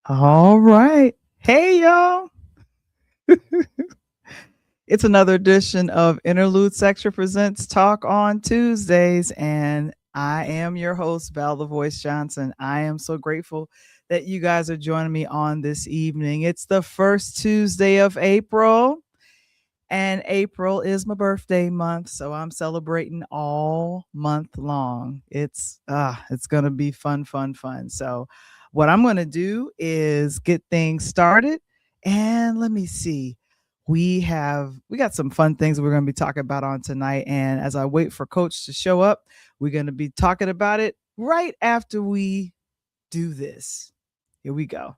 All right. Hey, y'all. It's another edition of Interlude Section Presents Talk on Tuesdays. And I am your host, Val the Voice Johnson. I am so grateful that you guys are joining me on this evening. It's the first Tuesday of April, and April is my birthday month. So I'm celebrating all month long. It's gonna be fun, fun, fun. So what I'm gonna do is get things started. And let me see. We got some fun things we're going to be talking about on tonight, and as I wait for coach to show up, we're going to be talking about it right after we do this. Here we go.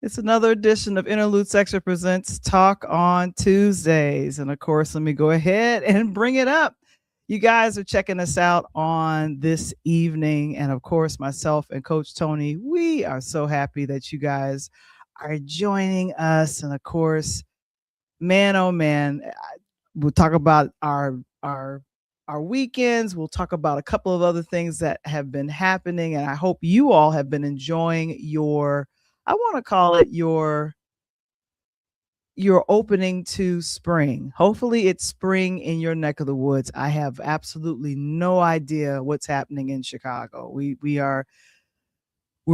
It's another edition of Interlude Section Presents Talk on Tuesdays. And of course, let me go ahead and bring it up. You guys are checking us out on this evening. And of course, myself and Coach Tony, we are so happy that you guys are joining us. And of course, man, oh man, we'll talk about our weekends. We'll talk about a couple of other things that have been happening. And I hope you all have been enjoying I want to call it your opening to spring. Hopefully it's spring in your neck of the woods. I have absolutely no idea what's happening in Chicago. We're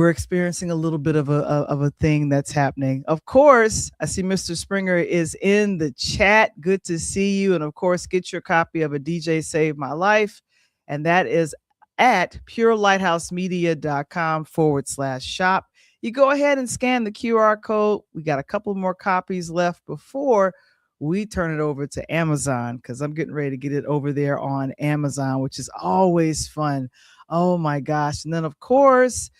experiencing a little bit of a thing that's happening. Of course, I see Mr. Springer is in the chat. Good to see you. And of course, get your copy of A DJ Saved My Life. And that is at purelighthouse.media.com/shop. You go ahead and scan the QR code. We got a couple more copies left before we turn it over to Amazon, because I'm getting ready to get it over there on Amazon, which is always fun. Oh my gosh. And then, of course,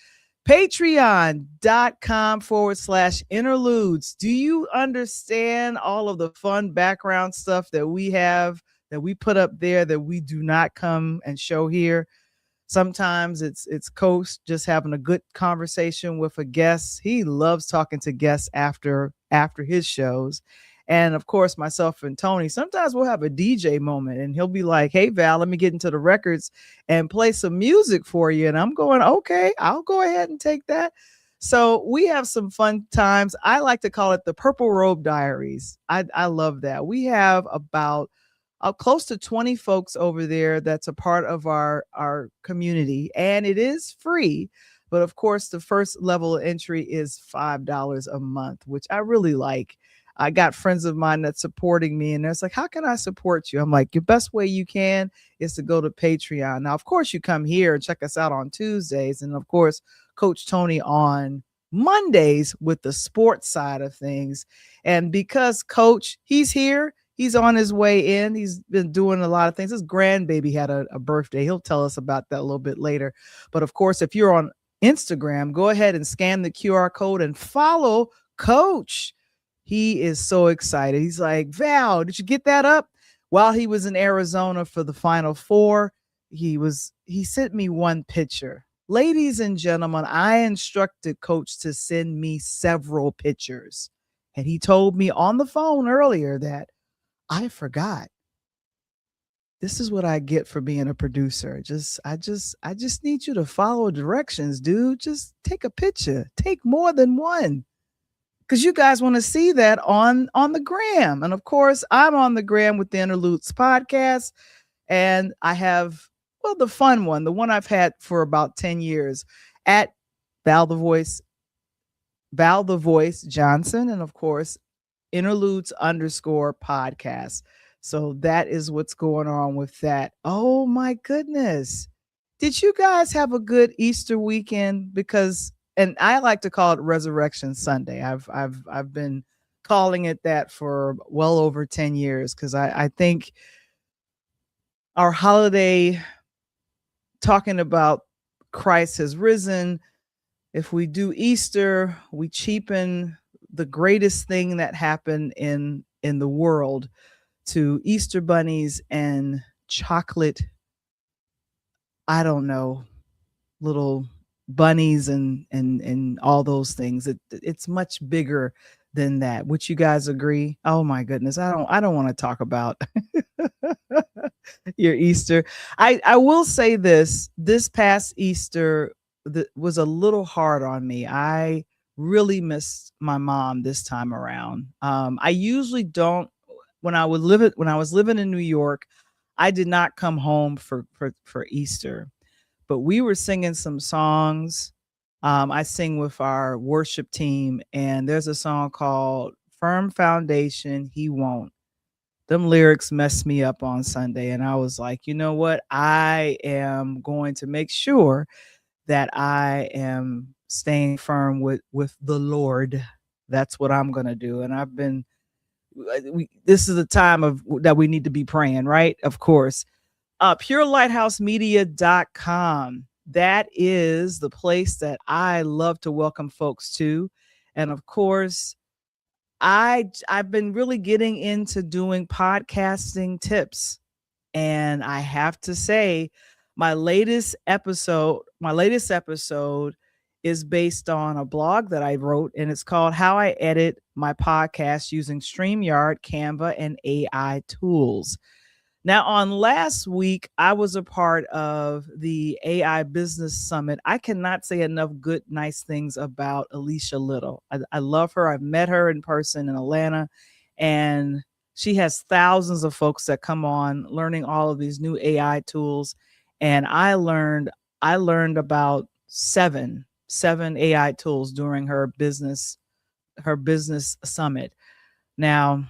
patreon.com/interludes. Do you understand all of the fun background stuff that we have, that we put up there, that we do not come and show here? Sometimes it's Coach just having a good conversation with a guest. He loves talking to guests after his shows. And of course, myself and Tony, sometimes we'll have a DJ moment and he'll be like, "Hey Val, let me get into the records and play some music for you." And I'm going, "Okay, I'll go ahead and take that." So we have some fun times. I like to call it the Purple Robe Diaries. I love that. We have about close to 20 folks over there that's a part of our community, and it is free. But of course, the first level of entry is $5 a month, which I really like. I got friends of mine that's supporting me, and they're like, "How can I support you?" I'm like, "Your best way you can is to go to Patreon." Now, of course, you come here and check us out on Tuesdays, and of course, Coach Tony on Mondays with the sports side of things. And because Coach, he's here, he's on his way in. He's been doing a lot of things. His grandbaby had a birthday. He'll tell us about that a little bit later. But of course, if you're on Instagram, go ahead and scan the QR code and follow Coach. He is so excited. He's like, "Val, did you get that up?" While he was in Arizona for the Final Four, he sent me one picture. Ladies and gentlemen, I instructed Coach to send me several pictures. And he told me on the phone earlier that I forgot. This is what I get for being a producer. I just need you to follow directions, dude. Just take a picture. Take more than one. Because you guys want to see that on the gram. And of course, I'm on the gram with the Interludes podcast. And I have, well, the fun one, the one I've had for about 10 years, at Val the Voice Johnson. And of course, interludes_podcast. So that is what's going on with that. Oh my goodness. Did you guys have a good Easter weekend? Because, and I like to call it Resurrection Sunday. I've been calling it that for well over 10 years, because I think our holiday, talking about Christ has risen, if we do Easter, we cheapen the greatest thing that happened in the world to Easter bunnies and chocolate, I don't know, little bunnies and all those things. It's much bigger than that. Would you guys agree? Oh my goodness, I don't want to talk about your Easter. I will say this past Easter was a little hard on me. I really missed my mom this time around. I usually don't. When I was living in New York, I did not come home for Easter, but we were singing some songs. I sing with our worship team, and there's a song called "Firm Foundation, He Won't." Them lyrics messed me up on Sunday, and I was like, you know what? I am going to make sure that I am staying firm with the Lord. That's what I'm going to do. And I've been this is the time of that we need to be praying, right? Of course. PureLighthouseMedia.com. That is the place that I love to welcome folks to. And of course, I've been really getting into doing podcasting tips. And I have to say, my latest episode is based on a blog that I wrote, and it's called How I Edit My Podcast Using StreamYard, Canva, and AI Tools. Now, on last week, I was a part of the AI Business Summit. I cannot say enough good, nice things about Alicia Little. I love her. I've met her in person in Atlanta, and she has thousands of folks that come on learning all of these new AI tools. And I learned about seven AI tools during her business summit. Now,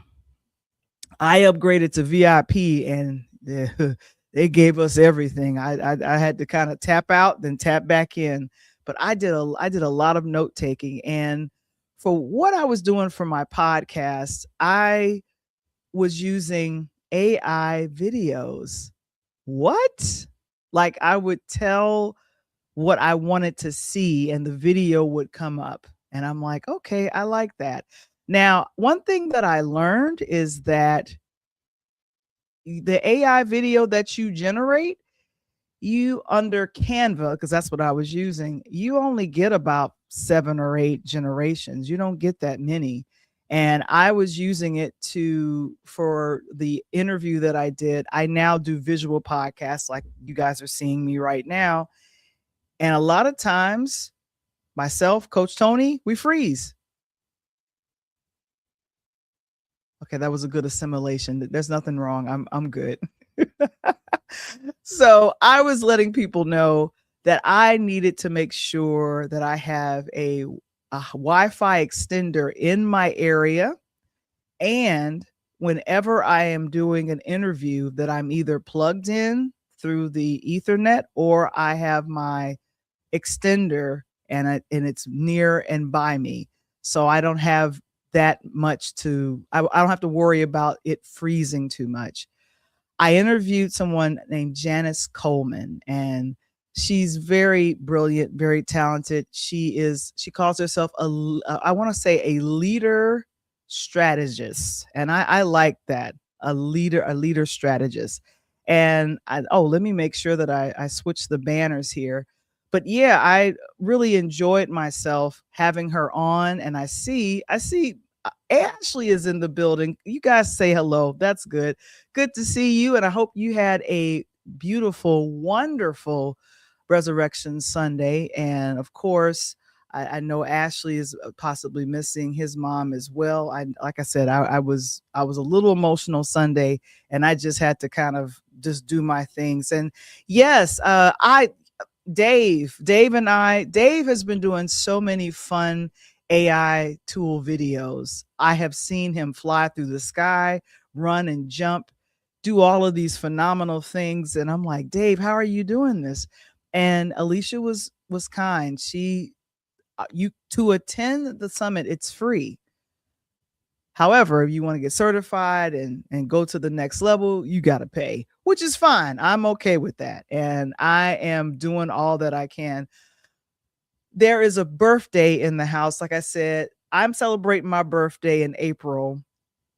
I upgraded to VIP, and they gave us everything. I had to kind of tap out, then tap back in. But I did a lot of note taking, and for what I was doing for my podcast, I was using AI videos. What? Like, I would tell what I wanted to see, and the video would come up, and I'm like, okay, I like that. Now, one thing that I learned is that the AI video that you generate, you under Canva, because that's what I was using, you only get about 7 or 8 generations. You don't get that many. And I was using it for the interview that I did. I now do visual podcasts like you guys are seeing me right now. And a lot of times, myself, Coach Tony, we freeze. Okay, that was a good assimilation. There's nothing wrong. I'm good. So I was letting people know that I needed to make sure that I have a Wi-Fi extender in my area, and whenever I am doing an interview, that I'm either plugged in through the Ethernet, or I have my extender and it's near and by me, so I don't have that much I don't have to worry about it freezing too much. I interviewed someone named Janice Coleman, and she's very brilliant, very talented. She calls herself I want to say a leader strategist. And I like that. A leader strategist. And let me make sure that I switch the banners here. But yeah, I really enjoyed myself having her on, and I see Ashley is in the building. You guys say hello. That's good. Good to see you. And I hope you had a beautiful, wonderful Resurrection Sunday. And of course, I know Ashley is possibly missing his mom as well. Like I said, I was a little emotional Sunday, and I just had to kind of just do my things. And yes, Dave has been doing so many fun AI tool videos. I have seen him fly through the sky, run and jump, do all of these phenomenal things. And I'm like, Dave, how are you doing this? And Alicia was kind. To attend the summit, it's free. However, if you want to get certified and go to the next level, you got to pay, which is fine. I'm okay with that. And I am doing all that I can. There is a birthday in the house. Like I said, I'm celebrating my birthday in April,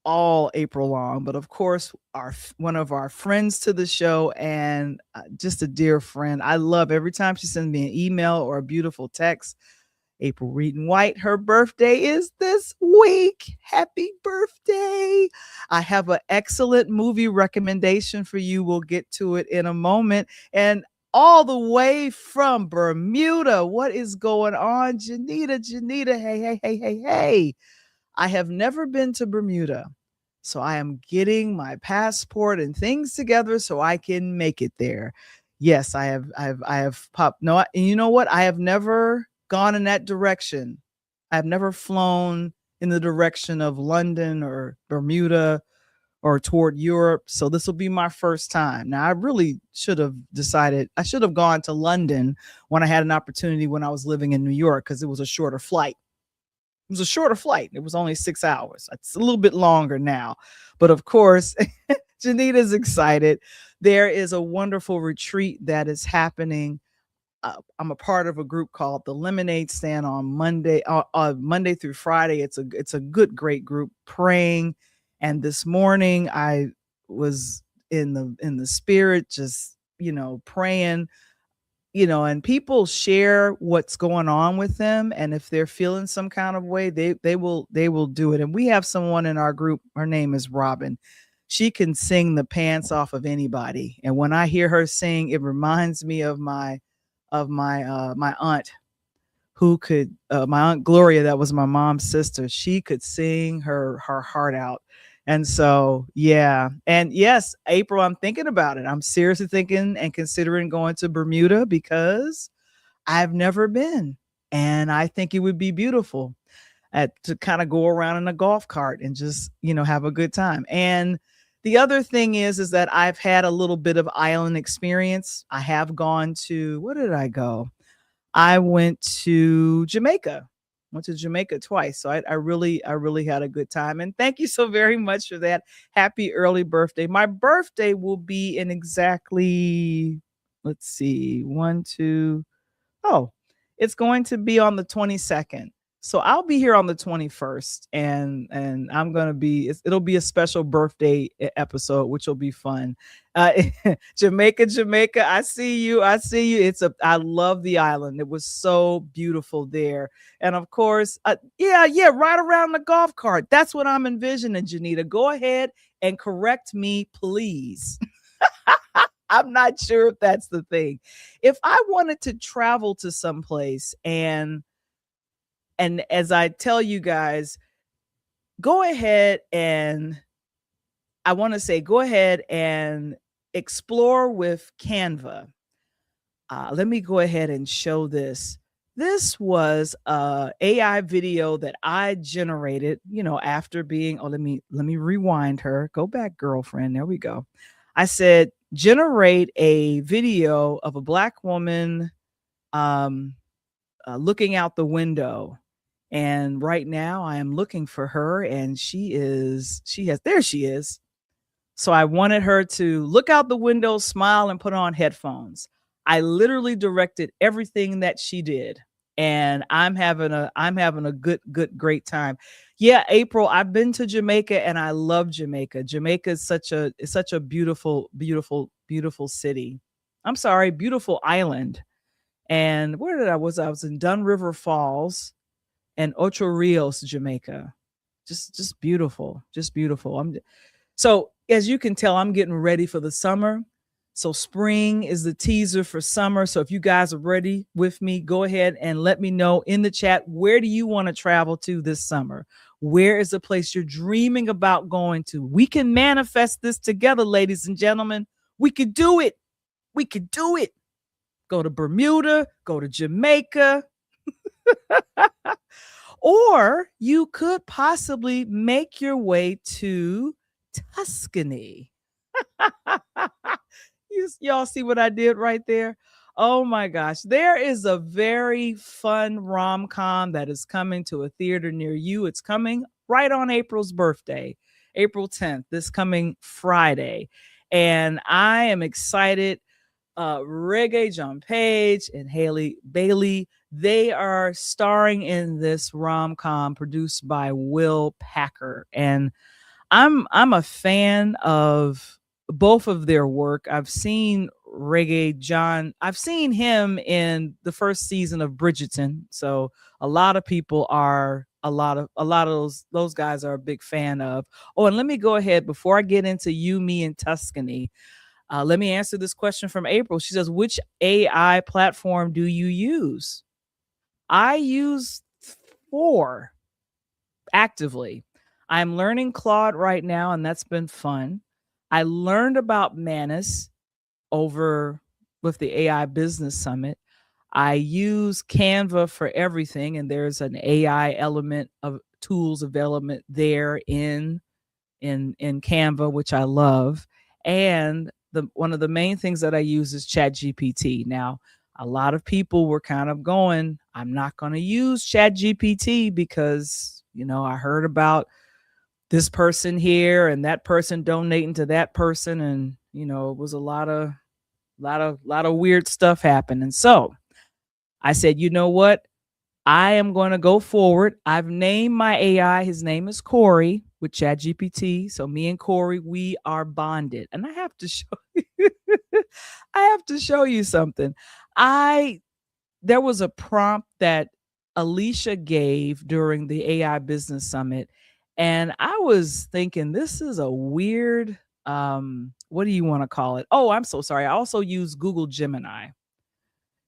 all April long. But of course, one of our friends to the show, and just a dear friend. I love every time she sends me an email or a beautiful text. April Reedon White, her birthday is this week. Happy birthday. I have an excellent movie recommendation for you. We'll get to it in a moment. And all the way from Bermuda, what is going on? Janita, hey. I have never been to Bermuda. So I am getting my passport and things together so I can make it there. Yes, I have popped. No, and you know what? I have never gone in that direction. I've never flown in the direction of London or Bermuda or toward Europe. So this will be my first time. Now, I really should have decided, I should have gone to London when I had an opportunity when I was living in New York, because it was a shorter flight. It was a shorter flight. It was only 6 hours. It's a little bit longer now. But of course, Janita's excited. There is a wonderful retreat that is happening. I'm a part of a group called the Lemonade Stand on Monday through Friday. It's a great group praying. And this morning I was in the spirit, just, praying, and people share what's going on with them. And if they're feeling some kind of way, they will do it. And we have someone in our group. Her name is Robin. She can sing the pants off of anybody. And when I hear her sing, it reminds me of my aunt, who could, my Aunt Gloria, that was my mom's sister. She could sing her heart out. And so, yeah. And yes, April, I'm thinking about it. I'm seriously thinking and considering going to Bermuda, because I've never been. And I think it would be beautiful to kind of go around in a golf cart and just, have a good time. And the other thing is that I've had a little bit of island experience. I have gone to, where did I go? I went to Jamaica. Went to Jamaica twice. So I really had a good time. And thank you so very much for that. Happy early birthday. My birthday will be in exactly, let's see, it's going to be on the 22nd. So I'll be here on the 21st, and I'm going to be, it'll be a special birthday episode, which will be fun. Jamaica. I see you. I love the island. It was so beautiful there. And of course, right around the golf cart. That's what I'm envisioning, Janita. Go ahead and correct me, please. I'm not sure if that's the thing. If I wanted to travel to someplace, and as I tell you guys, go ahead and explore with Canva. Let me go ahead and show this. This was a AI video that I generated, after being, let me rewind her. Go back, girlfriend. There we go. I said, generate a video of a Black woman looking out the window. And right now I am looking for her, and there she is. So I wanted her to look out the window, smile, and put on headphones. I literally directed everything that she did. And I'm having a great time. Yeah, April, I've been to Jamaica and I love Jamaica. Jamaica is such a beautiful, beautiful, beautiful city. I'm sorry, beautiful island. And where was I? I was in Dun River Falls and Ocho Rios, Jamaica. Just beautiful, just beautiful. So as you can tell, I'm getting ready for the summer. So spring is the teaser for summer. So if you guys are ready with me, go ahead and let me know in the chat, where do you want to travel to this summer? Where is the place you're dreaming about going to? We can manifest this together, ladies and gentlemen. We could do it. We could do it. Go to Bermuda, go to Jamaica. Or you could possibly make your way to Tuscany. Y'all see what I did right there? Oh my gosh. There is a very fun rom-com that is coming to a theater near you. It's coming right on April's birthday, April 10th, this coming Friday. And I am excited. Regé-Jean and Halle Bailey, they are starring in this rom-com produced by Will Packer. And I'm a fan of both of their work. I've seen Regé-Jean. I've seen him in the first season of Bridgerton. So a lot of people are a lot of those guys are a big fan of. Oh, and let me go ahead before I get into You, Me, and Tuscany. Let me answer this question from April. She says, which AI platform do you use? I use 4 actively. I'm learning Claude right now, and that's been fun. I learned about Manus over with the AI Business Summit. I use Canva for everything, and there's an AI element of tools development there in Canva, which I love. And one of the main things that I use is ChatGPT. Now, a lot of people were kind of going, I'm not going to use ChatGPT because, I heard about this person here and that person donating to that person. And, it was a lot of weird stuff happened. And so I said, you know what? I am going to go forward. I've named my AI. His name is Corey with ChatGPT. So me and Corey, we are bonded. And I have to show you, I have to show you something. There was a prompt that Alicia gave during the AI Business Summit. And I was thinking, this is a weird, what do you want to call it? Oh, I'm so sorry. I also use Google Gemini.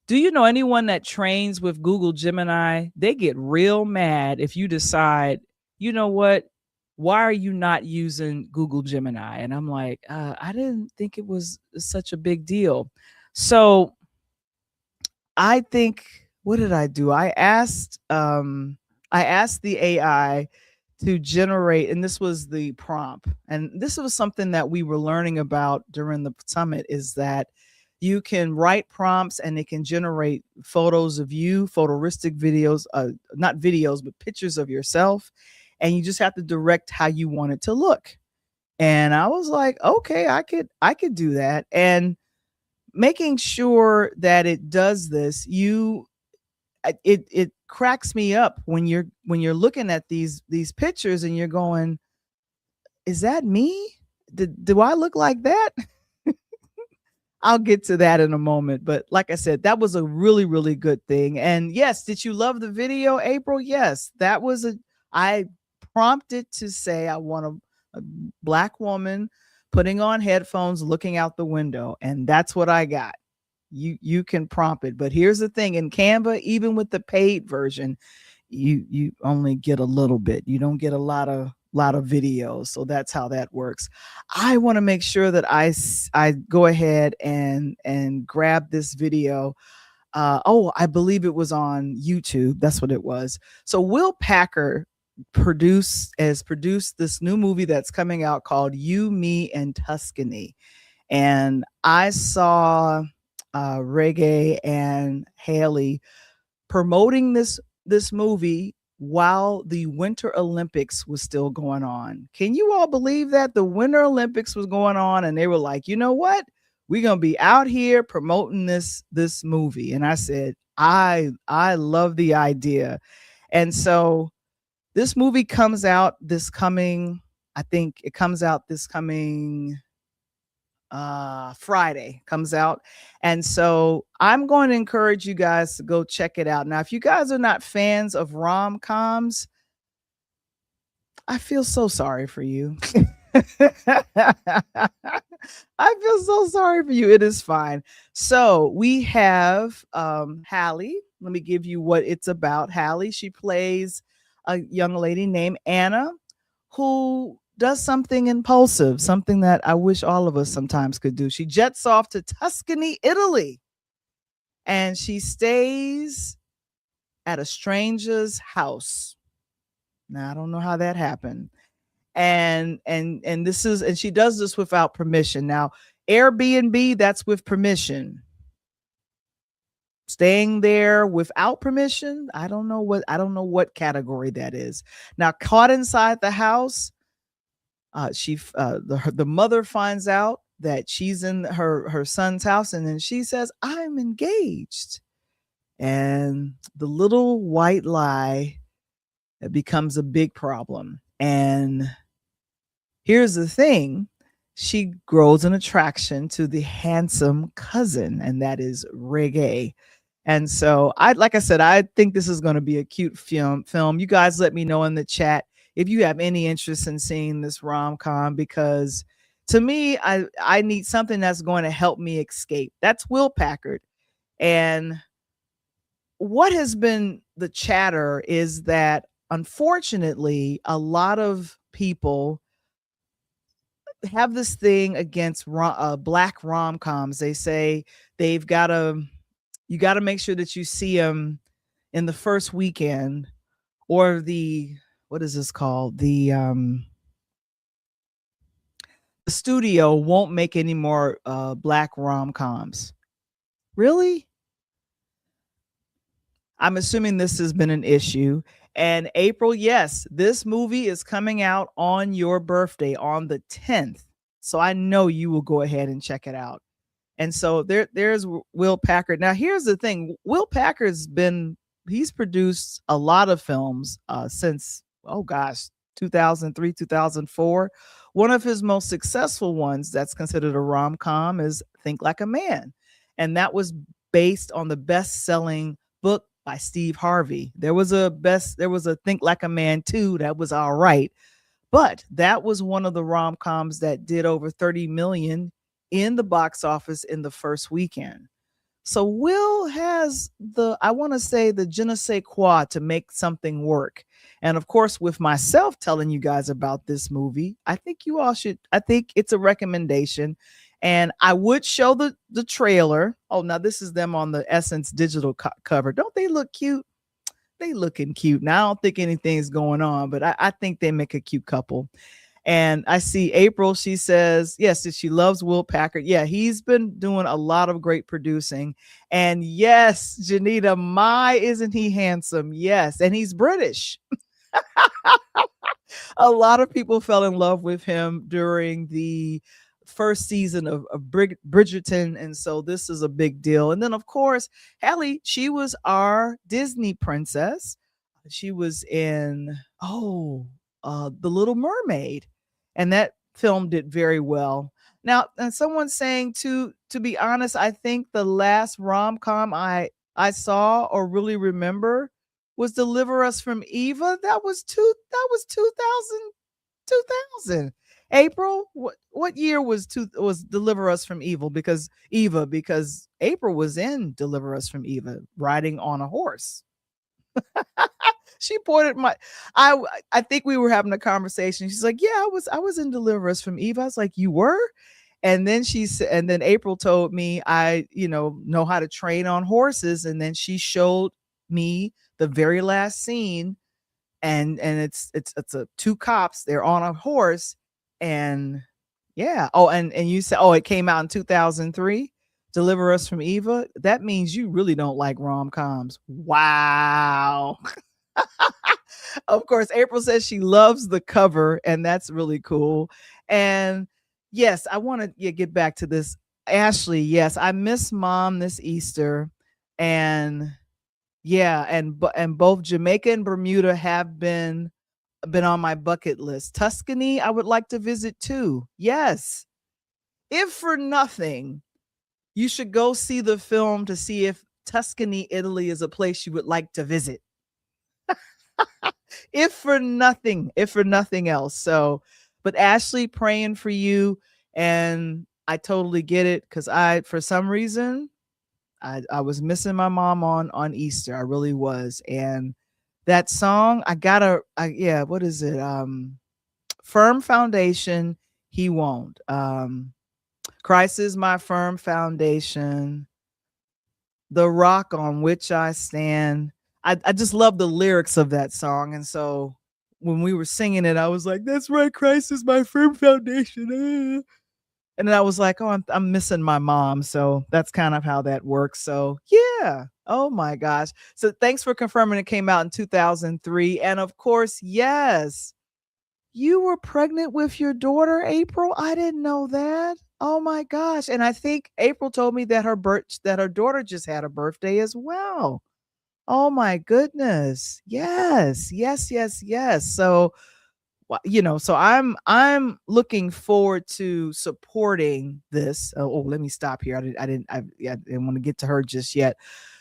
Do you know anyone that trains with Google Gemini? They get real mad if you decide, you know what? Why are you not using Google Gemini? And I'm like, I didn't think it was such a big deal. So I think, what did I do? I asked the AI to generate, and this was the prompt. And this was something that we were learning about during the summit, is that you can write prompts and it can generate photos of you, photorealistic videos, not videos, but pictures of yourself. And you just have to direct how you want it to look. And I was like, okay, I could do that. And making sure that it does this, it cracks me up when you're looking at these pictures and you're going, is that me? Do I look like that? I'll get to that in a moment. But like I said, that was a really, really good thing. And yes, did you love the video, April? Yes, I prompted to say, I want a Black woman putting on headphones, looking out the window. And that's what I got. You can prompt it. But here's the thing, in Canva, even with the paid version, you only get a little bit. You don't get a lot of videos. So that's how that works. I want to make sure that I go ahead and grab this video. I believe it was on YouTube. That's what it was. So Will Packer has produced this new movie that's coming out called You, Me, and Tuscany. And I saw Regé and Halle promoting this movie while the Winter Olympics was still going on. Can you all believe that? The Winter Olympics was going on and they were like, you know what? We're going to be out here promoting this movie. And I said, I love the idea. And so this movie comes out this coming Friday comes out. And so I'm going to encourage you guys to go check it out. Now, if you guys are not fans of rom-coms, I feel so sorry for you. I feel so sorry for you. It is fine. So we have Halle. Let me give you what it's about. Halle, she plays a young lady named Anna who does something impulsive, something that I wish all of us sometimes could do. She jets off to Tuscany, Italy, and she stays at a stranger's house. Now, I don't know how that happened. And she does this without permission. Now, Airbnb, that's with permission. staying there without permission. I don't know what category that is. Now, caught inside the house, the mother finds out that she's in her son's house, and then she says, "I'm engaged." And the little white lie becomes a big problem. And here's the thing. She grows an attraction to the handsome cousin, and that is Regé. And so like I said, I think this is going to be a cute film. You guys let me know in the chat if you have any interest in seeing this rom-com, because to me, I need something that's going to help me escape. That's Will Packard. And what has been the chatter is that, unfortunately, a lot of people have this thing against black rom-coms. They say you got to make sure that you see them in the first weekend, or what is this called? The studio won't make any more black rom-coms. Really? I'm assuming this has been an issue. And April, yes, this movie is coming out on your birthday on the 10th. So I know you will go ahead and check it out. And so there's Will Packard. Now, here's the thing. Will Packard's he's produced a lot of films since, 2003, 2004. One of his most successful ones that's considered a rom-com is Think Like a Man. And that was based on the best-selling book by Steve Harvey. There was a Think Like a Man 2 that was all right, but that was one of the rom-coms that did over 30 million in the box office in the first weekend. So Will has the je ne sais quoi to make something work. And of course, with myself telling you guys about this movie, I think you all should. I think it's a recommendation. And I would show the trailer. Oh, now this is them on the Essence digital cover. Don't they look cute? They looking cute. Now I don't think anything's going on, but I think they make a cute couple. And I see April, she says, yes, she loves Will Packard. Yeah, he's been doing a lot of great producing. And yes, Janita, isn't he handsome? Yes, and he's British. A lot of people fell in love with him during the first season of Bridgerton, and so this is a big deal. And then, of course, Halle, she was our Disney princess. She was in The Little Mermaid, and that film did very well. Now, and someone's saying to be honest, I think the last rom-com I saw or really remember was Deliver Us from Eva. That was 2000. April, what year was Deliver Us from Evil? Because April was in Deliver Us from Eva, riding on a horse. She pointed I think we were having a conversation. She's like, yeah, I was in Deliver Us from Eva. I was like, you were? And then then April told me I know how to train on horses. And then she showed me the very last scene, and it's two cops, they're on a horse. And yeah. Oh, and you said, it came out in 2003, Deliver Us from Eva. That means you really don't like rom-coms. Wow. Of course, April says she loves the cover, and that's really cool. And yes, I want to get back to this. Ashley, yes, I miss Mom this Easter. And yeah, and both Jamaica and Bermuda have been on my bucket list. Tuscany, I would like to visit too. Yes. If for nothing, you should go see the film to see if Tuscany, Italy is a place you would like to visit. if for nothing else. So, but Ashley, praying for you. And I totally get it, because for some reason, I was missing my mom on Easter. I really was. And that song, what is it? Firm Foundation, He Won't. Christ is my firm foundation, the rock on which I stand. I just love the lyrics of that song. And so when we were singing it, I was like, that's right, Christ is my firm foundation. And then I was like, oh, I'm missing my mom. So that's kind of how that works. So yeah. Oh my gosh. So thanks for confirming it came out in 2003. And of course, yes, you were pregnant with your daughter, April. I didn't know that. Oh my gosh. And I think April told me that her daughter just had a birthday as well. Oh my goodness. Yes. Yes, yes, yes. So so I'm looking forward to supporting this. Let me stop here. I didn't want to get to her just yet.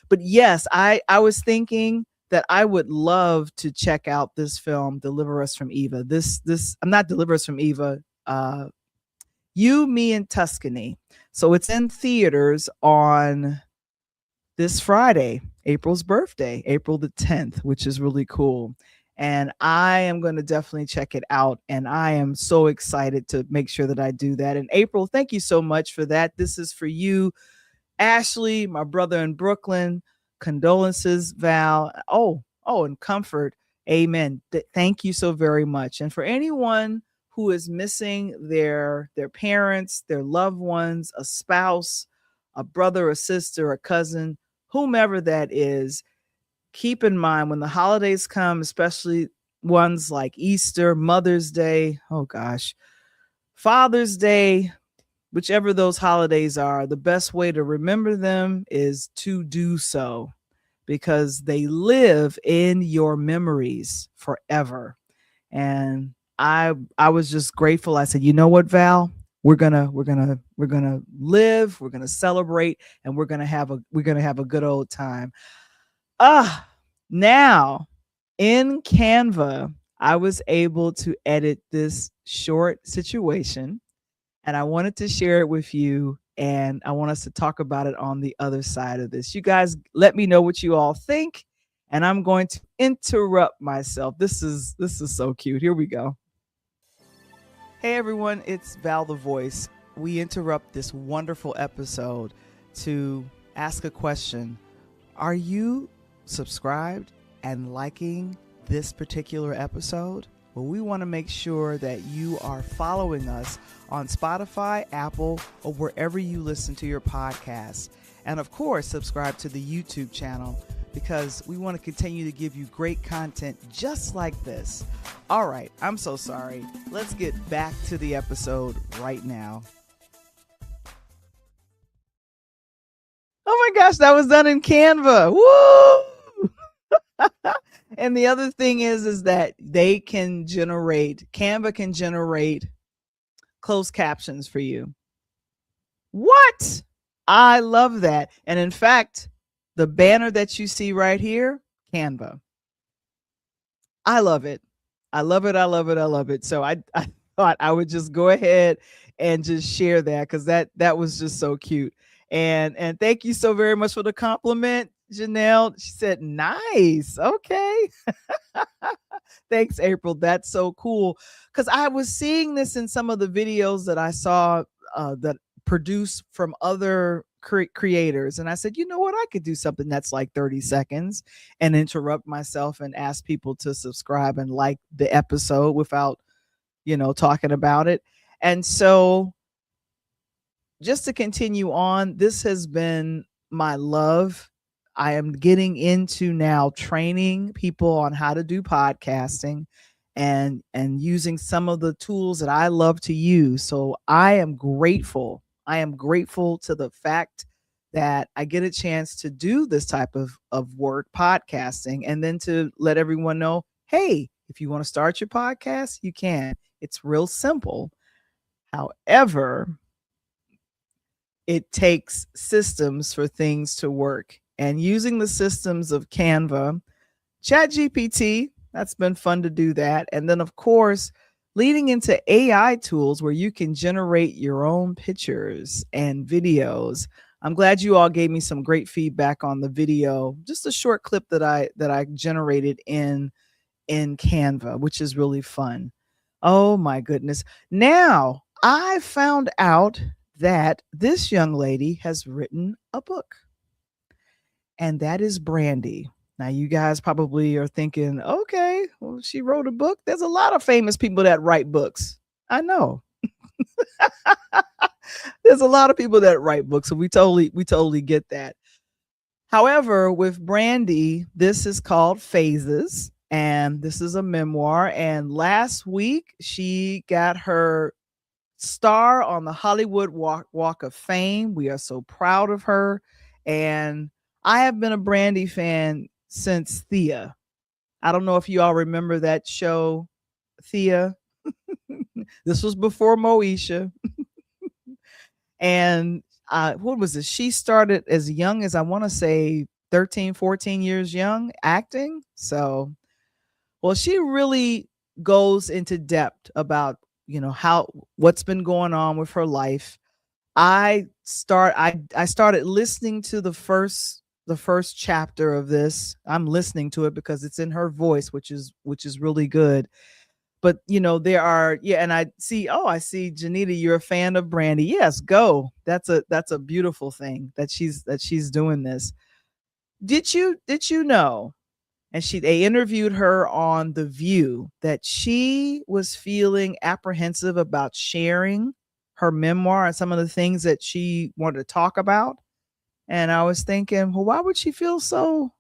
But yes, I was thinking that I would love to check out this film, Deliver Us from Eva. This I'm not Deliver Us from Eva. You, Me, and Tuscany. So it's in theaters on this Friday, April's birthday, April the 10th, which is really cool. And I am going to definitely check it out. And I am so excited to make sure that I do that. And April, thank you so much for that. This is for you, Ashley, my brother in Brooklyn. Condolences, Val. And comfort. Amen. Thank you so very much. And for anyone who is missing their parents, their loved ones, a spouse, a brother, a sister, a cousin, whomever that is, keep in mind when the holidays come, especially ones like Easter, Mother's Day, oh gosh, Father's Day, whichever those holidays are, the best way to remember them is to do so because they live in your memories forever. And I was just grateful. I said, you know what, Val? We're gonna live, we're gonna celebrate, and we're gonna have a good old time. Now in Canva, I was able to edit this short situation and I wanted to share it with you. And I want us to talk about it on the other side of this. You guys let me know what you all think. And I'm going to interrupt myself. This is so cute. Here we go. Hey everyone, it's Val the Voice. We interrupt this wonderful episode to ask a question. Are you subscribed and liking this particular episode? Well, we want to make sure that you are following us on Spotify, Apple, or wherever you listen to your podcasts. And of course, subscribe to the YouTube channel because we want to continue to give you great content just like this. All right, I'm so sorry. Let's get back to the episode right now. Oh my gosh, that was done in Canva. Woo! And the other thing is that Canva can generate closed captions for you. What? I love that. And in fact, the banner that you see right here, Canva. I love it. I love it. I love it. I love it. So I thought I would just go ahead and just share that because that was just so cute. And thank you so very much for the compliment, Janelle. She said, nice. Okay. Thanks, April. That's so cool. Because I was seeing this in some of the videos that I saw that produced from other creators. And I said, you know what? I could do something that's like 30 seconds and interrupt myself and ask people to subscribe and like the episode without, talking about it. And so just to continue on, this has been my love. I am getting into now training people on how to do podcasting and using some of the tools that I love to use. So I am grateful. I am grateful to the fact that I get a chance to do this type of work, podcasting, and then to let everyone know, hey, if you want to start your podcast, you can. It's real simple. However, it takes systems for things to work. And using the systems of Canva, ChatGPT, that's been fun to do that. And then, of course, leading into AI tools where you can generate your own pictures and videos. I'm glad you all gave me some great feedback on the video, just a short clip that I generated in Canva, which is really fun. Oh my goodness. Now, I found out that this young lady has written a book. And that is Brandy. Now, you guys probably are thinking, okay, well, she wrote a book. There's a lot of famous people that write books. I know. There's a lot of people that write books, so we totally get that. However, with Brandy, this is called Phases, and this is a memoir. And last week, she got her star on the Hollywood Walk of Fame. We are so proud of her. And I have been a Brandy fan since Thea. I don't know if you all remember that show, Thea. This was before Moesha. And what was it? She started as young as, I want to say, 13, 14 years young acting. So, well, she really goes into depth about, what's been going on with her life. I started listening to the first chapter of this. I'm listening to it because it's in her voice, which is really good. But there are, and I see Janita, you're a fan of Brandy. Yes, go. That's a beautiful thing that she's doing this. Did you know? And they interviewed her on The View that she was feeling apprehensive about sharing her memoir and some of the things that she wanted to talk about. And I was thinking, well, why would she feel so?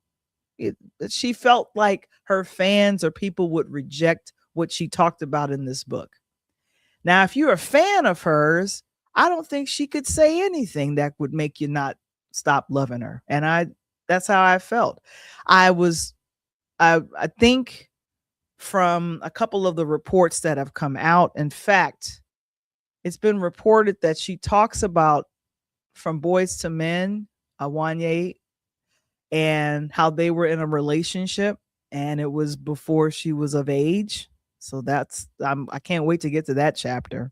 She felt like her fans or people would reject what she talked about in this book. Now, if you're a fan of hers, I don't think she could say anything that would make you not stop loving her. And that's how I felt. I think from a couple of the reports that have come out, in fact, it's been reported that she talks about From Boys to Men, Awanye, and how they were in a relationship and it was before she was of age. So I can't wait to get to that chapter.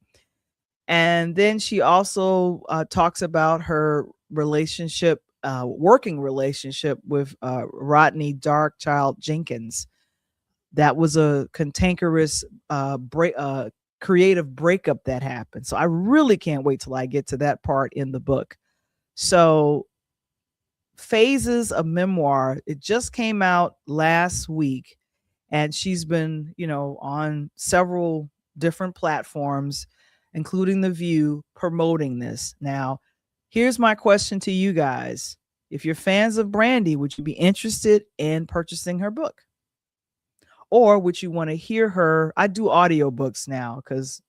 And then she also talks about her relationship, working relationship with Rodney Darkchild Jenkins. That was a cantankerous creative breakup that happened. So I really can't wait till I get to that part in the book. So Phases, a memoir, it just came out last week, and she's been, on several different platforms, including The View, promoting this. Now, here's my question to you guys. If you're fans of Brandy, would you be interested in purchasing her book? Or would you want to hear her? I do audiobooks now because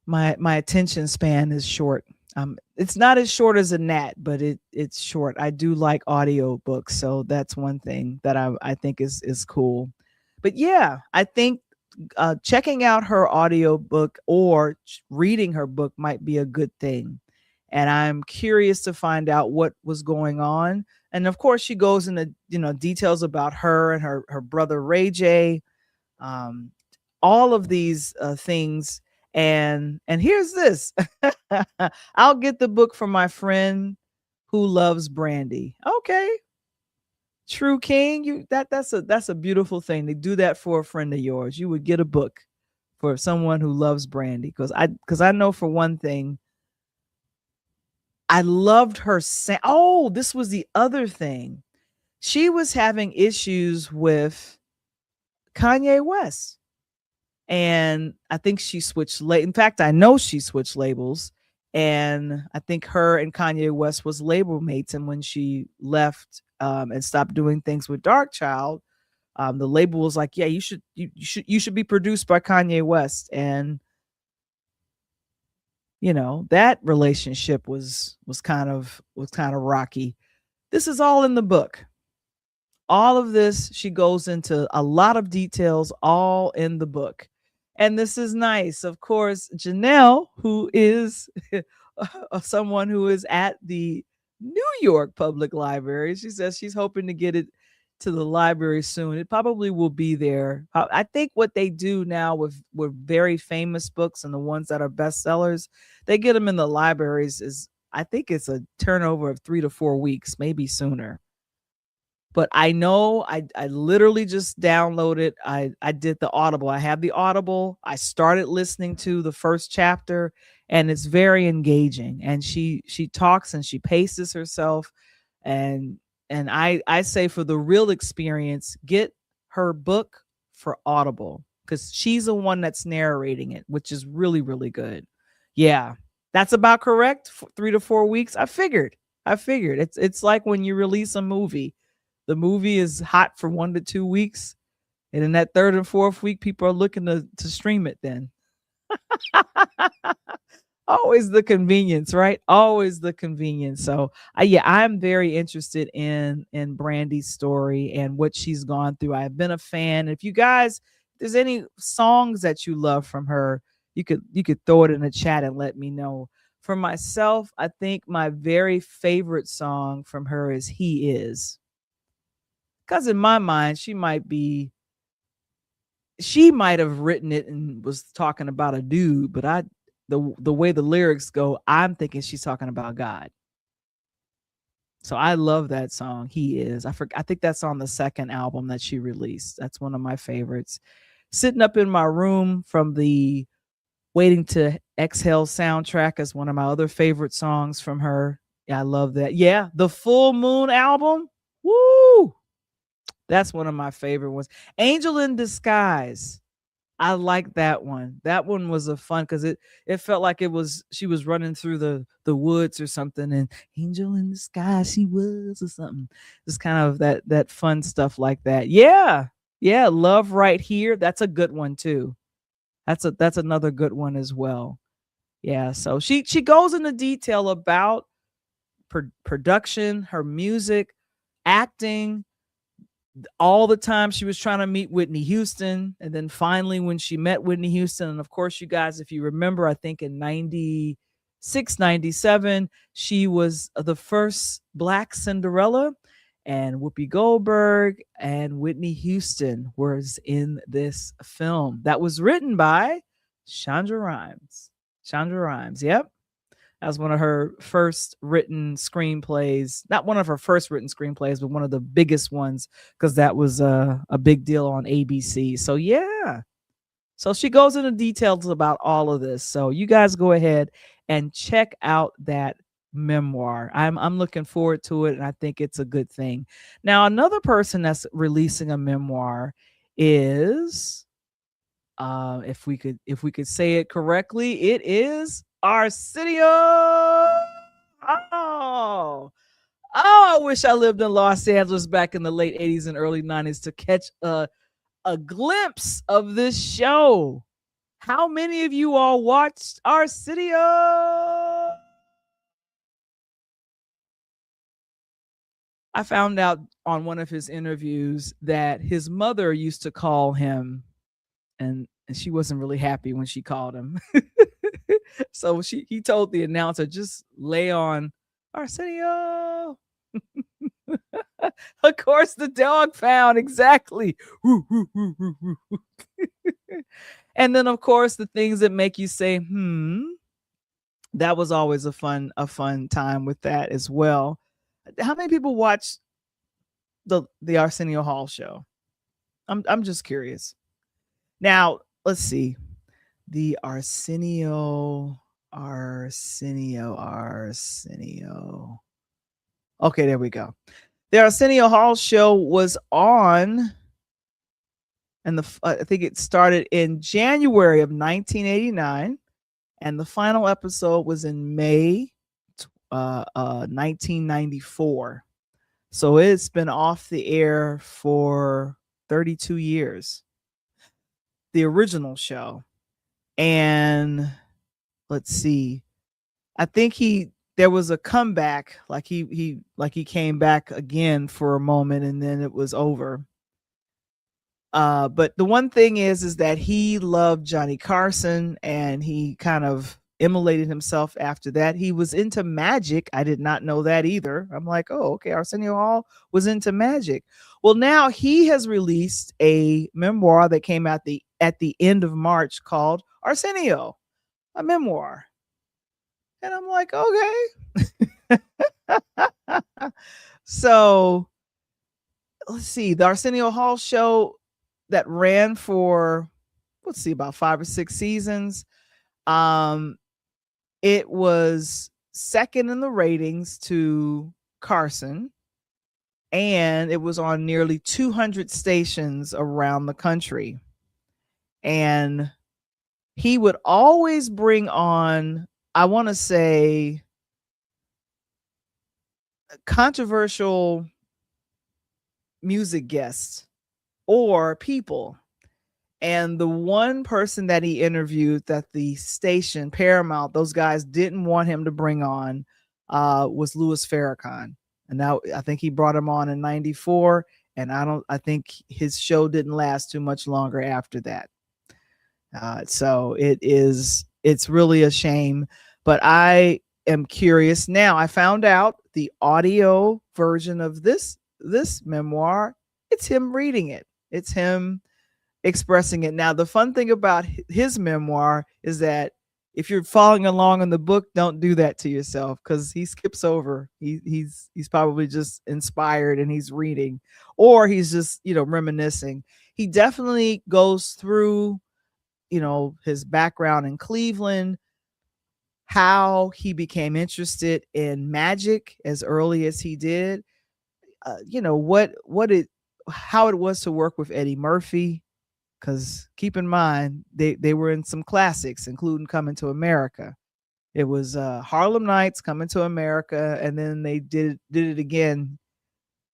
my attention span is short. It's not as short as a gnat, but it's short. I do like audiobooks, so that's one thing that I think is cool. But yeah, I think checking out her audiobook or reading her book might be a good thing. And I'm curious to find out what was going on. And of course, she goes into details about her and her brother Regé, all of these things. And here's this. I'll get the book from my friend who loves Brandy. Okay. True King, that's a beautiful thing. To do that for a friend of yours. You would get a book for someone who loves Brandy. Because I know, for one thing, I loved her. This was the other thing. She was having issues with Kanye West. And I think she switched. In fact, I know she switched labels. And I think her and Kanye West was label mates. And when she left and stopped doing things with Darkchild, the label was like, "Yeah, you should be produced by Kanye West." And that relationship was kind of rocky. This is all in the book. All of this, she goes into a lot of details, all in the book. And this is nice. Of course, Janelle, who is someone who is at the New York Public Library, she says she's hoping to get it to the library soon. It probably will be there. I think what they do now with very famous books and the ones that are bestsellers, they get them in the libraries. I think it's a turnover of 3 to 4 weeks, maybe sooner. But I know I literally just downloaded. I did the Audible. I have the Audible. I started listening to the first chapter, and it's very engaging. And she talks and she paces herself. And I say, for the real experience, get her book for Audible, because she's the one that's narrating it, which is really, really good. Yeah, that's about correct. 3 to 4 weeks. I figured. It's like when you release a movie. The movie is hot for 1 to 2 weeks, and in that third and fourth week, people are looking to stream it then. Always the convenience, right? Always the convenience. So, yeah, I'm very interested in Brandy's story and what she's gone through. I've been a fan. If you guys, if there's any songs that you love from her, you could throw it in the chat and let me know. For myself, I think my very favorite song from her is "He Is," because in my mind, she might have written it and was talking about a dude, but the way the lyrics go, I'm thinking she's talking about God. So I love that song. He Is. I think that's on the second album that she released. That's one of my favorites. Sitting Up in My Room from the Waiting to Exhale soundtrack is one of my other favorite songs from her. Yeah, I love that. Yeah, the Full Moon album. Woo! That's one of my favorite ones. Angel in Disguise. I like that one. That one was a fun because it felt like she was running through the woods or something, and angel in the sky she was or something. Just kind of that fun stuff like that. Yeah. Yeah, Love Right Here. That's a good one too. That's another good one as well. Yeah, so she goes into detail about production, her music, acting, all the time she was trying to meet Whitney Houston. And then finally, when she met Whitney Houston, and of course, you guys, if you remember, I think in 96, 97, she was the first Black Cinderella, and Whoopi Goldberg and Whitney Houston was in this film that was written by Shonda Rhimes. Shonda Rhimes, yep. As one of her first written screenplays, not one of her first written screenplays, but one of the biggest ones, because that was a big deal on ABC. So yeah, so she goes into details about all of this. So you guys go ahead and check out that memoir. I'm looking forward to it, and I think it's a good thing. Now, another person that's releasing a memoir is, if we could say it correctly, it is Arsenio. Oh, I wish I lived in Los Angeles back in the late 80s and early 90s to catch a glimpse of this show. How many of you all watched Arsenio? I found out on one of his interviews that his mother used to call him, and she wasn't really happy when she called him. So he told the announcer, just lay on Arsenio. Of course, the dog found exactly. And then, of course, the things that make you say, that was always a fun time with that as well. How many people watch the Arsenio Hall show? I'm just curious. Now, let's see. The Arsenio. Okay, there we go. The Arsenio Hall show was on, and I think it started in January of 1989, and the final episode was in May 1994. So it's been off the air for 32 years. The original show. And let's see. I think there was a comeback, like he came back again for a moment and then it was over. But the one thing is that he loved Johnny Carson and he kind of immolated himself after that. He was into magic. I did not know that either. I'm like, oh, okay. Arsenio Hall was into magic. Well, now he has released a memoir that came out at the end of March called Arsenio, a memoir. And I'm like, okay. So let's see. The Arsenio Hall show that ran for, let's see, about 5 or 6 seasons. It was second in the ratings to Carson, and it was on nearly 200 stations around the country. And he would always bring on, I want to say, controversial music guests or people. And the one person that he interviewed that the station, Paramount, those guys didn't want him to bring on was Louis Farrakhan. And now I think he brought him on in 94. And I think his show didn't last too much longer after that. So it's really a shame. But I am curious now. I found out the audio version of this memoir, it's him reading it. It's him expressing it. Now, the fun thing about his memoir is that if you're following along in the book, don't do that to yourself, because he skips over. He's probably just inspired and he's reading, or he's just, reminiscing. He definitely goes through, his background in Cleveland, how he became interested in magic as early as he did, how it was to work with Eddie Murphy. Because keep in mind, they were in some classics, including Coming to America. It was Harlem Nights, Coming to America, and then they did it again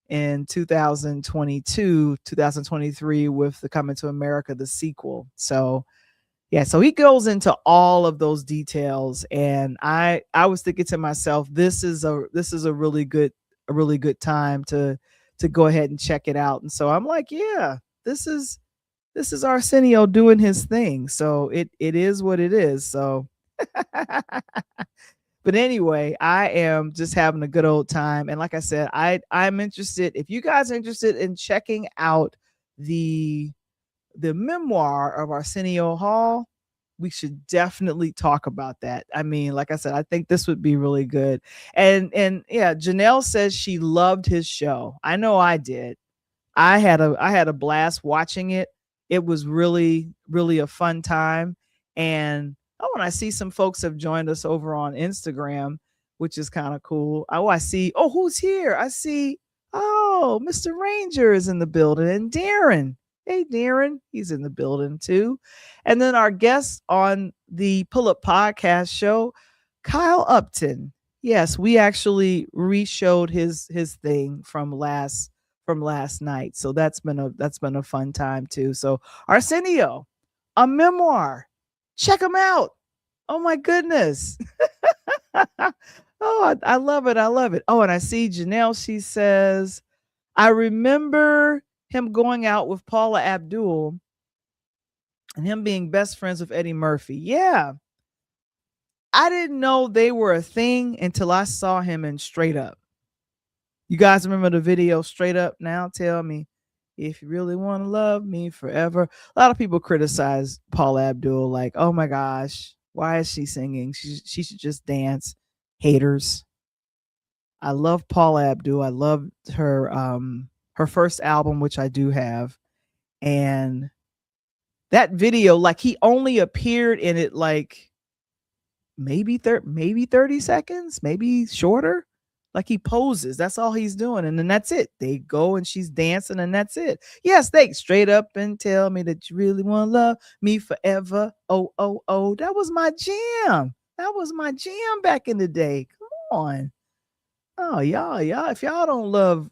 in 2023 with the Coming to America, the sequel. So yeah, so he goes into all of those details, and I was thinking to myself, this is a really good time to go ahead and check it out. And so I'm like, yeah, this is Arsenio doing his thing. So it is what it is. So, but anyway, I am just having a good old time. And like I said, I'm interested. If you guys are interested in checking out the memoir of Arsenio Hall, we should definitely talk about that. I mean, like I said, I think this would be really good. And yeah, Janelle says she loved his show. I know I did. I had a blast watching it. It was really, really a fun time. And and I see some folks have joined us over on Instagram, which is kind of cool. I see, who's here? I see, Mr. Ranger is in the building, and Darren. Hey, Darren, he's in the building too. And then our guest on the Pull Up Podcast show, Kyle Upton. Yes, we actually re-showed his thing from last night. So that's been a fun time too. So Arsenio, a memoir. Check him out. Oh my goodness. I love it. I love it. Oh, and I see Janelle, she says, I remember him going out with Paula Abdul and him being best friends with Eddie Murphy. Yeah. I didn't know they were a thing until I saw him in Straight Up. You guys remember the video Straight Up? Now tell me if you really want to love me forever. A lot of people criticize Paula Abdul, like, oh my gosh, why is she singing? She should just dance. Haters. I love Paula Abdul. I loved her first album, which I do have. And that video, like, he only appeared in it like maybe 30 seconds, maybe shorter. Like, he poses, that's all he's doing, and then that's it. They go and she's dancing, and that's it. Yes, they Straight Up and Tell Me That You Really Want to Love Me Forever. Oh, oh, oh, that was my jam. That was my jam back in the day. Come on. Oh, y'all, if y'all don't love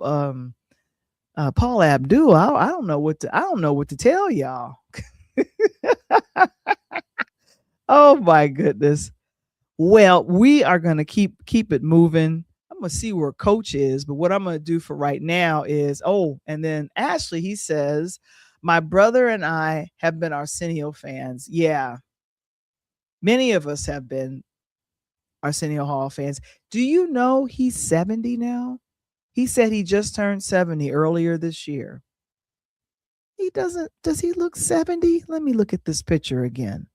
Paula Abdul, I don't know what to tell y'all. Oh my goodness. Well, we are gonna keep it moving. I'm gonna see where Coach is, but what I'm gonna do for right now is, and then Ashley, he says, my brother and I have been Arsenio fans. Yeah, many of us have been Arsenio Hall fans. Do you know he's 70 now? He said he just turned 70 earlier this year. Does he look 70? Let me look at this picture again.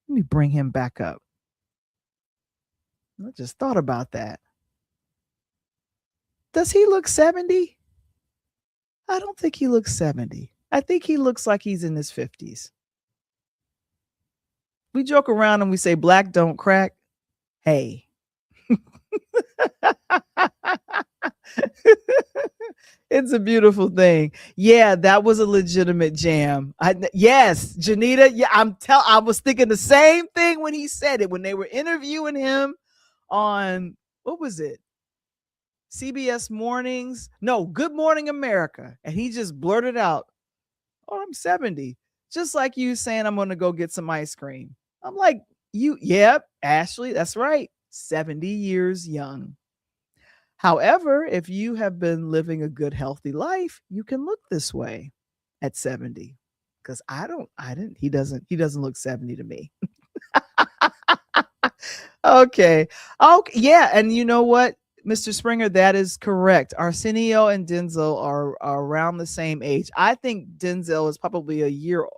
Let me bring him back up. I just thought about that. Does he look 70? I don't think he looks 70. I think he looks like he's in his 50s. We joke around and we say black don't crack. Hey. It's a beautiful thing. Yeah, that was a legitimate jam. Yes, Janita. Yeah, I was thinking the same thing when he said it, when they were interviewing him on, what was it? CBS Mornings? No, Good Morning America. And he just blurted out, "Oh, I'm 70." Just like you saying, "I'm going to go get some ice cream." I'm like, yep, Ashley, that's right. 70 years young. However, if you have been living a good, healthy life, you can look this way at 70. Because he doesn't look 70 to me. Okay. Okay. Yeah. And you know what, Mr. Springer, that is correct. Arsenio and Denzel are around the same age. I think Denzel is probably a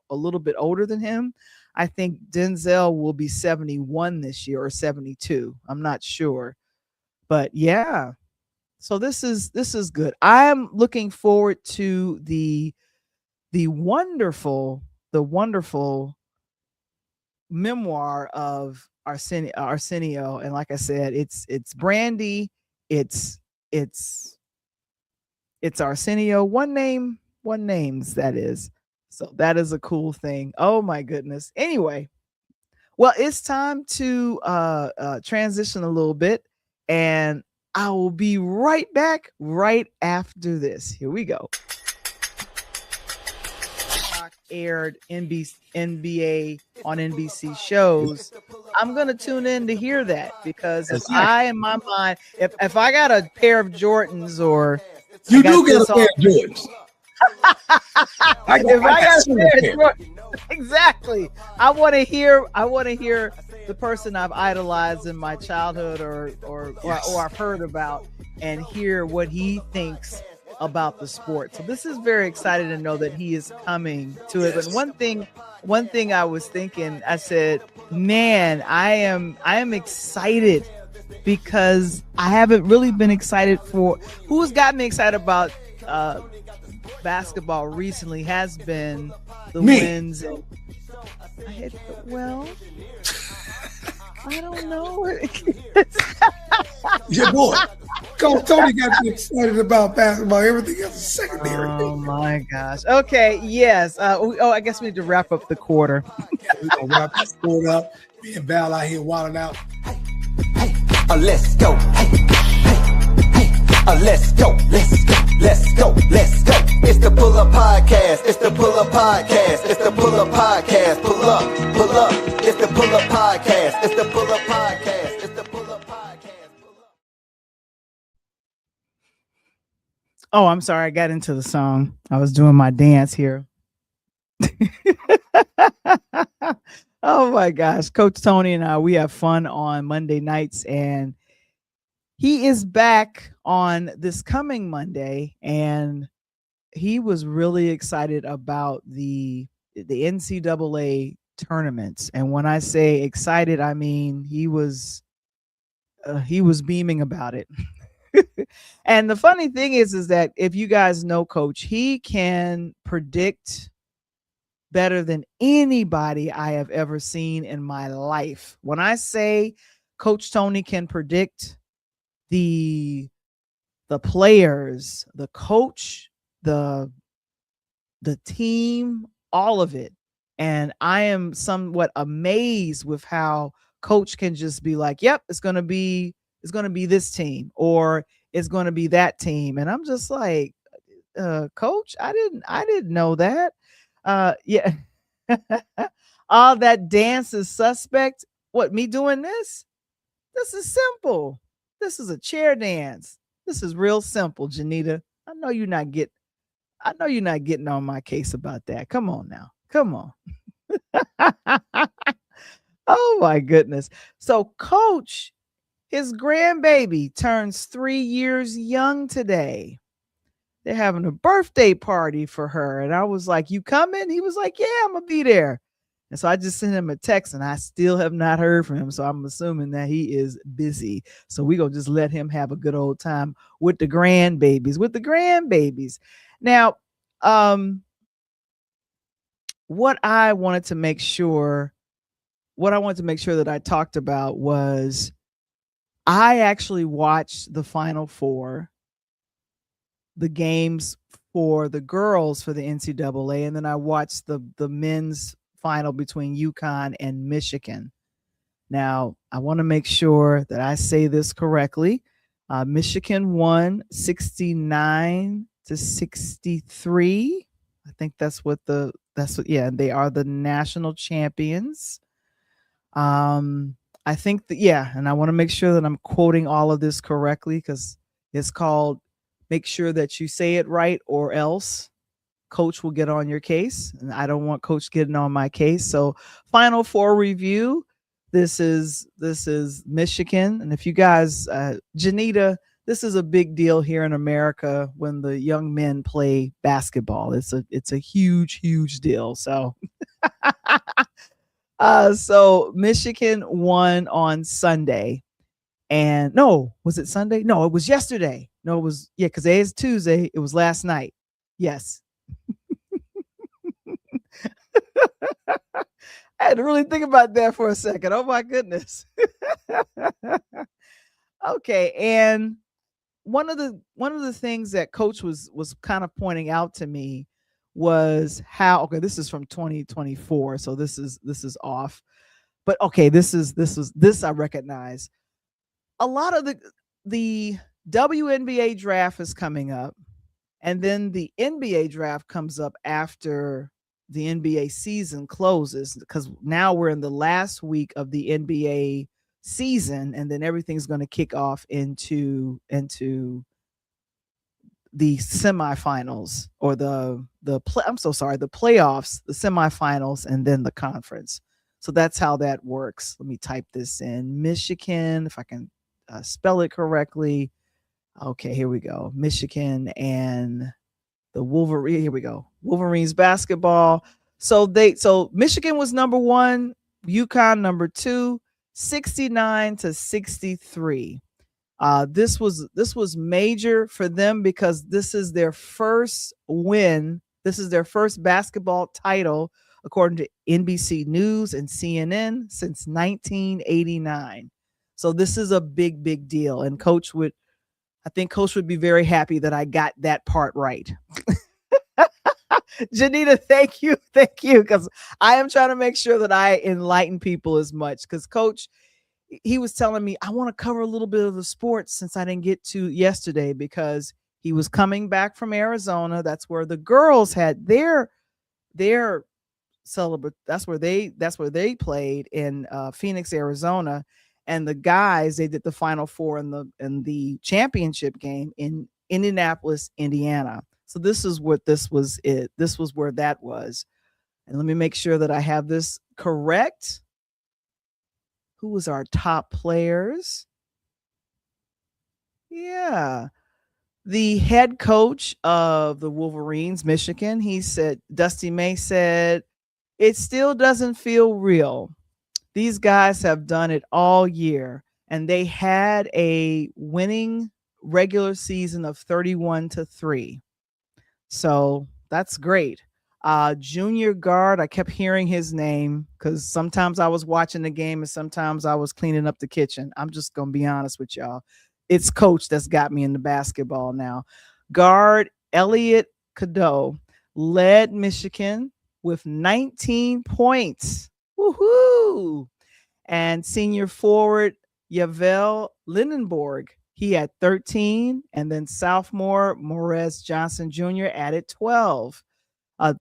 little bit older than him. I think Denzel will be 71 this year or 72. I'm not sure. But yeah. So this is good. I am looking forward to the wonderful memoir of Arsenio. And like I said, it's Brandy, it's Arsenio. One names, that is. So that is a cool thing. Oh my goodness. Anyway, well, it's time to transition a little bit, and I will be right back right after this. Here we go. Aired NBA on NBC shows. I'm gonna tune in to hear that, because if I, in my mind, if I got a pair of Jordans, or you do get a pair of Jordans. Exactly. I want to hear the person I've idolized in my childhood or I've heard about, and hear what he thinks about the sport. So this is very exciting to know that he is coming to it. But one thing I was thinking, I said, man, I am excited, because I haven't really been excited for who's got me excited about basketball recently has been the wins. And I don't know. Your boy, Tony got you excited about basketball. Everything else is secondary. Oh my gosh. Okay. Yes. I guess we need to wrap up the quarter. We're gonna wrap this quarter up. Me and Val out here wilding out. Let's go. Let's go. It's the Pull Up Podcast. It's the Pull Up Podcast. It's the Pull Up Podcast. Pull up. It's the Pull Up Podcast. It's the Pull Up Podcast. It's the Pull Up Podcast. Oh, I'm sorry. I got into the song. I was doing my dance here. Oh my gosh. Coach Tony and I, we have fun on Monday nights, and he is back on this coming Monday, and he was really excited about the NCAA tournaments. And when I say excited, I mean he was beaming about it. And the funny thing is that if you guys know Coach, he can predict better than anybody I have ever seen in my life. When I say Coach Tony can predict the players, the coach, the team, all of it. And I am somewhat amazed with how Coach can just be like, yep, it's going to be this team, or it's going to be that team. And I'm just like, Coach, I didn't know that. Yeah. All that dance is suspect. What, me doing this? This is simple. This is a chair dance. This is real simple, Janita. I know you're not getting on my case about that. Come on now. Come on. Oh my goodness. So Coach, his grandbaby turns 3 years young today. They're having a birthday party for her. And I was like, you coming? He was like, yeah, I'm gonna be there. And so I just sent him a text, and I still have not heard from him. So I'm assuming that he is busy. So we're going to just let him have a good old time with the grandbabies, Now, what I wanted to make sure that I talked about was I actually watched the Final Four the games for the girls for the NCAA, and then I watched the men's final between UConn and Michigan. Now, I want to make sure that I say this correctly. Michigan won 69-63. I think that's what they are the national champions. I think and I want to make sure that I'm quoting all of this correctly, because it's called make sure that you say it right, or else coach will get on your case. And I don't want coach getting on my case. So Final Four review. This is Michigan. And if you guys, Janita, this is a big deal here in America when the young men play basketball. It's a huge, huge deal. So so Michigan won on Sunday. And no, was it Sunday? No, it was yesterday. No, it was, because today is Tuesday. It was last night. Yes. I had to really think about that for a second. Oh my goodness. Okay. And one of the things that coach was kind of pointing out to me was how, this is from 2024. So this is off, but okay. This I recognize. A lot of the WNBA draft is coming up, and then the NBA draft comes up after the NBA season closes, because now we're in the last week of the NBA season, and then everything's going to kick off into the semifinals, or the playoffs, the semifinals, and then the conference. So that's how that works. Let me type this in. Michigan, if I can spell it correctly. Okay, here we go. Michigan and the Wolverine. Here we go. Wolverines basketball. So Michigan was number 1, UConn number 2, 69-63. This was major for them because this is their first win. This is their first basketball title, according to NBC News and CNN, since 1989. So this is a big, big deal. And I think coach would be very happy that I got that part right. Janita, thank you. Because I am trying to make sure that I enlighten people as much, because coach, he was telling me I want to cover a little bit of the sports since I didn't get to yesterday, because he was coming back from Arizona. That's where the girls had their celebrate. That's where they played in Phoenix, Arizona. And the guys, they did the Final Four in the championship game in Indianapolis, Indiana. So this is what this was it. This was where that was. And let me make sure that I have this correct. Who was our top players? Yeah. The head coach of the Wolverines, Michigan, Dusty May said, it still doesn't feel real. These guys have done it all year, and they had a winning regular season of 31-3. So that's great. Junior guard, I kept hearing his name because sometimes I was watching the game and sometimes I was cleaning up the kitchen. I'm just going to be honest with y'all. It's coach that's got me into basketball now. Guard Elliot Cadeau led Michigan with 19 points. Woohoo! And senior forward Yavel Lindenborg, he had 13, and then sophomore Morez Johnson Jr. added 12.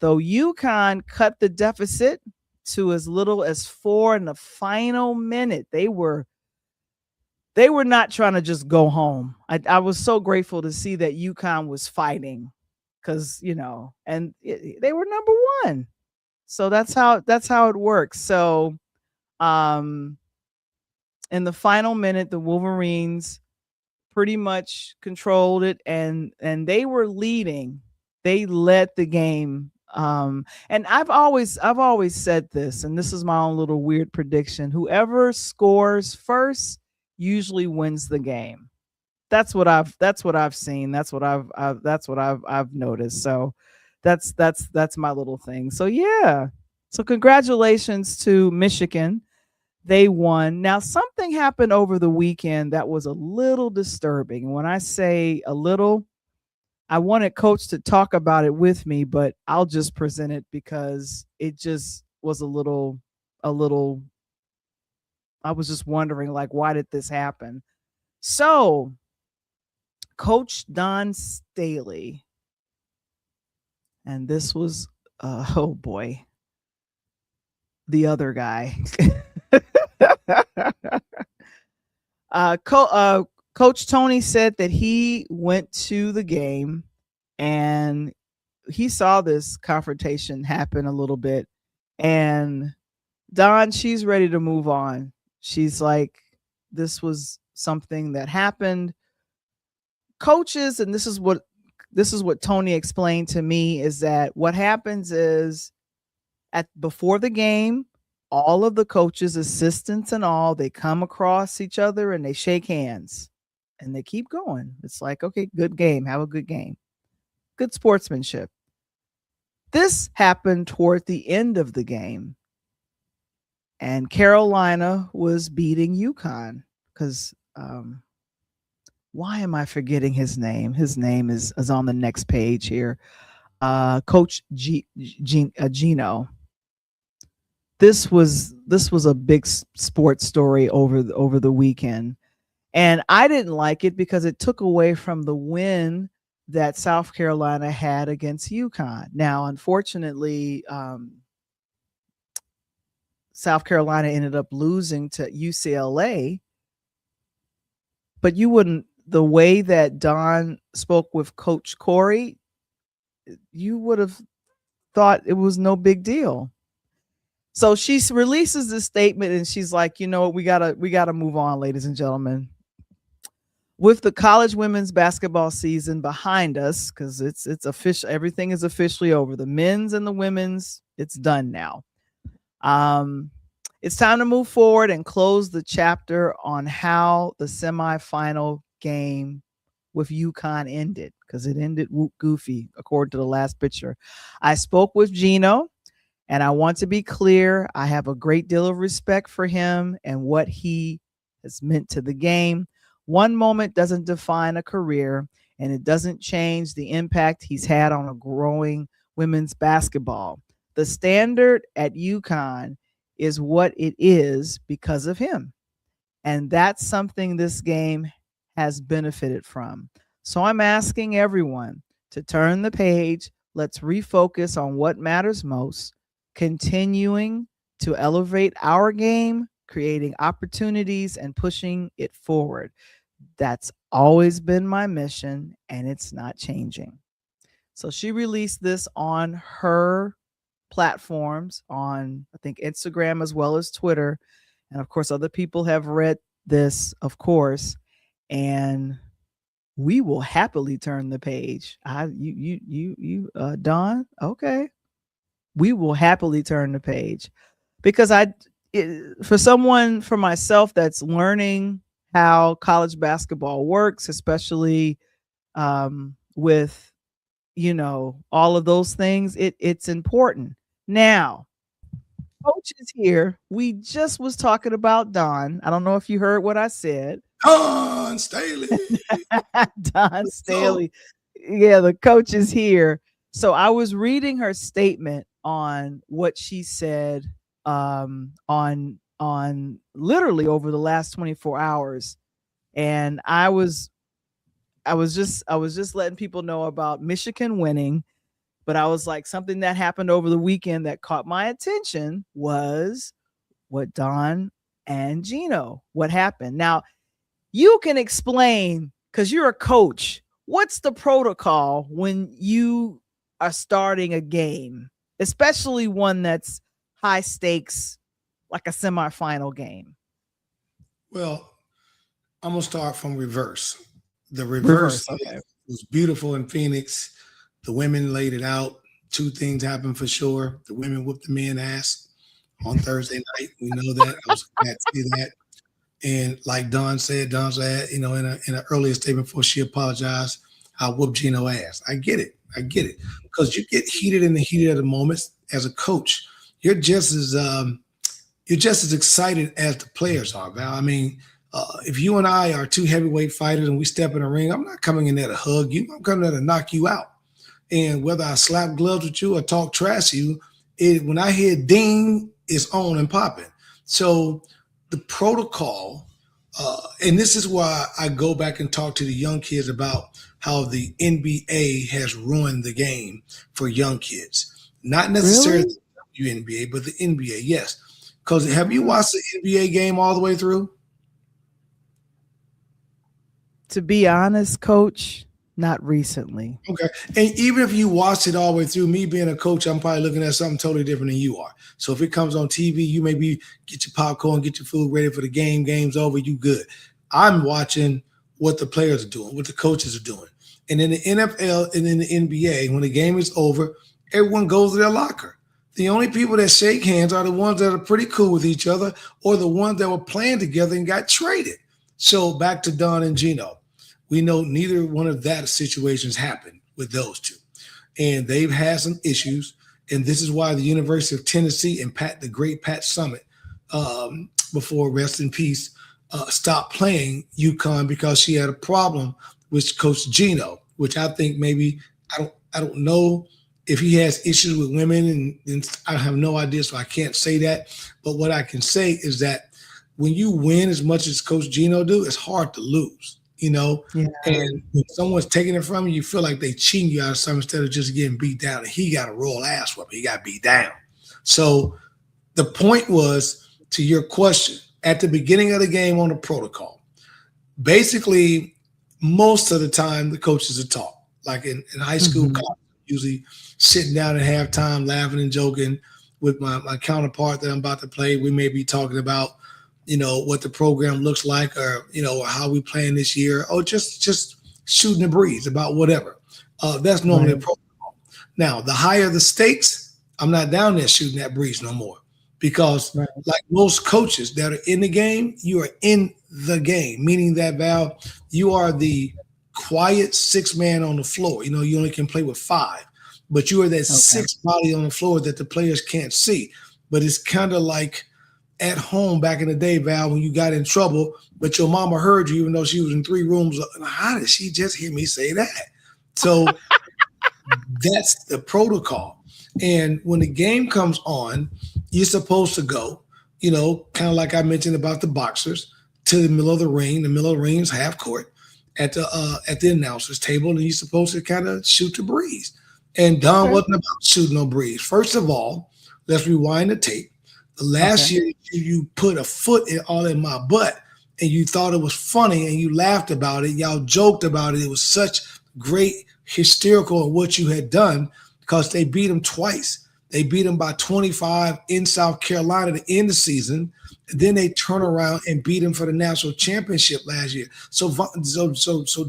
Though UConn cut the deficit to as little as 4 in the final minute, they were not trying to just go home. I was so grateful to see that UConn was fighting, because and they were number 1. So that's how it works. So, in the final minute, the Wolverines pretty much controlled it, and they were leading. They led the game. And I've always said this, and this is my own little weird prediction. Whoever scores first usually wins the game. That's what I've seen. That's what I've noticed. So that's my little thing. So yeah. So congratulations to Michigan. They won. Now, something happened over the weekend that was a little disturbing. When I say a little, I wanted Coach to talk about it with me, but I'll just present it because it just was a little. I was just wondering, like, why did this happen? So, Coach Don Staley, and this was, oh boy, the other guy. Coach Tony said that he went to the game and he saw this confrontation happen a little bit. And Don, she's ready to move on. She's like, this was something that happened. Coaches, and this is what Tony explained to me, is that what happens is before the game, all of the coaches, assistants and all, they come across each other and they shake hands and they keep going. It's like, okay, good game. Have a good game. Good sportsmanship. This happened toward the end of the game. And Carolina was beating UConn because why am I forgetting his name? His name is on the next page here. Coach Gino. This was a big sports story over the weekend, and I didn't like it because it took away from the win that South Carolina had against UConn. Now, unfortunately, South Carolina ended up losing to UCLA, but the way that Don spoke with Coach Corey, you would have thought it was no big deal. So she releases this statement and she's like, you know what, we gotta move on, ladies and gentlemen. With the college women's basketball season behind us, because it's official, everything is officially over. The men's and the women's, it's done now. It's time to move forward and close the chapter on how the semifinal game with UConn ended, because it ended goofy, according to the last picture. I spoke with Gino. And I want to be clear, I have a great deal of respect for him and what he has meant to the game. One moment doesn't define a career, and it doesn't change the impact he's had on a growing women's basketball. The standard at UConn is what it is because of him. And that's something this game has benefited from. So I'm asking everyone to turn the page. Let's refocus on what matters most. Continuing to elevate our game, creating opportunities and pushing it forward. That's always been my mission, and it's not changing. So she released this on her platforms, on I think Instagram as well as Twitter. And of course, other people have read this, of course, and we will happily turn the page. Don, okay. We will happily turn the page, because for myself that's learning how college basketball works, especially with, all of those things, it's important. Now, Coach is here. We just was talking about Don. I don't know if you heard what I said. Don Staley. Don Staley. Yeah, the coach is here. So I was reading her statement on what she said on literally over the last 24 hours. And I was just letting people know about Michigan winning, but I was like, something that happened over the weekend that caught my attention was what Don and Gino, what happened. Now, you can explain, because you're a coach, what's the protocol when you are starting a game, especially one that's high stakes, like a semifinal game? Well, I'm going to start from reverse. The reverse okay. was beautiful in Phoenix. The women laid it out. Two things happened for sure. The women whooped the men ass on Thursday night. We know that. I was glad to see that. And like Don said, in an earlier statement before she apologized, I whooped Gino ass. I get it. Because you get heated in the heat of the moments. As a coach, you're just as excited as the players are, Val. I mean, If you and I are two heavyweight fighters and we step in the ring, I'm not coming in there to hug you. I'm coming there to knock you out. And whether I slap gloves with you or talk trash to you, when I hear ding, it's on and popping. So the protocol, and this is why I go back and talk to the young kids about how the NBA has ruined the game for young kids. Not necessarily the WNBA, but the NBA, yes. Because have you watched the NBA game all the way through? To be honest, Coach, not recently. Okay. And even if you watched it all the way through, me being a coach, I'm probably looking at something totally different than you are. So if it comes on TV, you maybe get your popcorn, get your food ready for the game. Game's over, you good. I'm watching what the players are doing, what the coaches are doing. And in the NFL and in the NBA, when the game is over, everyone goes to their locker. The only people that shake hands are the ones that are pretty cool with each other or the ones that were playing together and got traded. So back to Don and Gino. We know neither one of that situations happened with those two. And they've had some issues. And this is why the University of Tennessee and the great Pat Summitt, before rest in peace, stopped playing UConn because she had a problem with Coach Gino, which I think maybe, I don't know if he has issues with women, and I have no idea, so I can't say that. But what I can say is that when you win as much as Coach Gino do, it's hard to lose. You know, and when someone's taking it from you, you feel like they cheating you out of something instead of just getting beat down. And he got a royal ass whooping. He got beat down. So the point was, to your question, at the beginning of the game on the protocol, basically most of the time the coaches are talk. Like in high school, usually sitting down at halftime, laughing and joking with my counterpart that I'm about to play. We may be talking about, you know, what the program looks like, or, you know, how we playing this year, or just shooting the breeze about whatever. That's normally a protocol. Now, the higher the stakes, I'm not down there shooting that breeze no more, because like most coaches that are in the game, you are in the game, meaning that, Val, you are the quiet sixth man on the floor. You know, you only can play with five, but you are that sixth body on the floor that the players can't see. But it's kind of like at home back in the day, Val, when you got in trouble, but your mama heard you, even though she was in 3 rooms. How did she just hear me say that? So that's the protocol. And when the game comes on, you're supposed to go, you know, kind of like I mentioned about the boxers, to the middle of the ring. The middle of the ring is half court at the announcer's table, and you're supposed to kind of shoot the breeze. And Don wasn't about shooting no breeze. First of all, let's rewind the tape. The last year you put a foot all in my butt and you thought it was funny and you laughed about it. Y'all joked about it. It was such great hysterical of what you had done, because they beat them twice. They beat them by 25 in South Carolina to end the season. And then they turn around and beat them for the national championship last year. So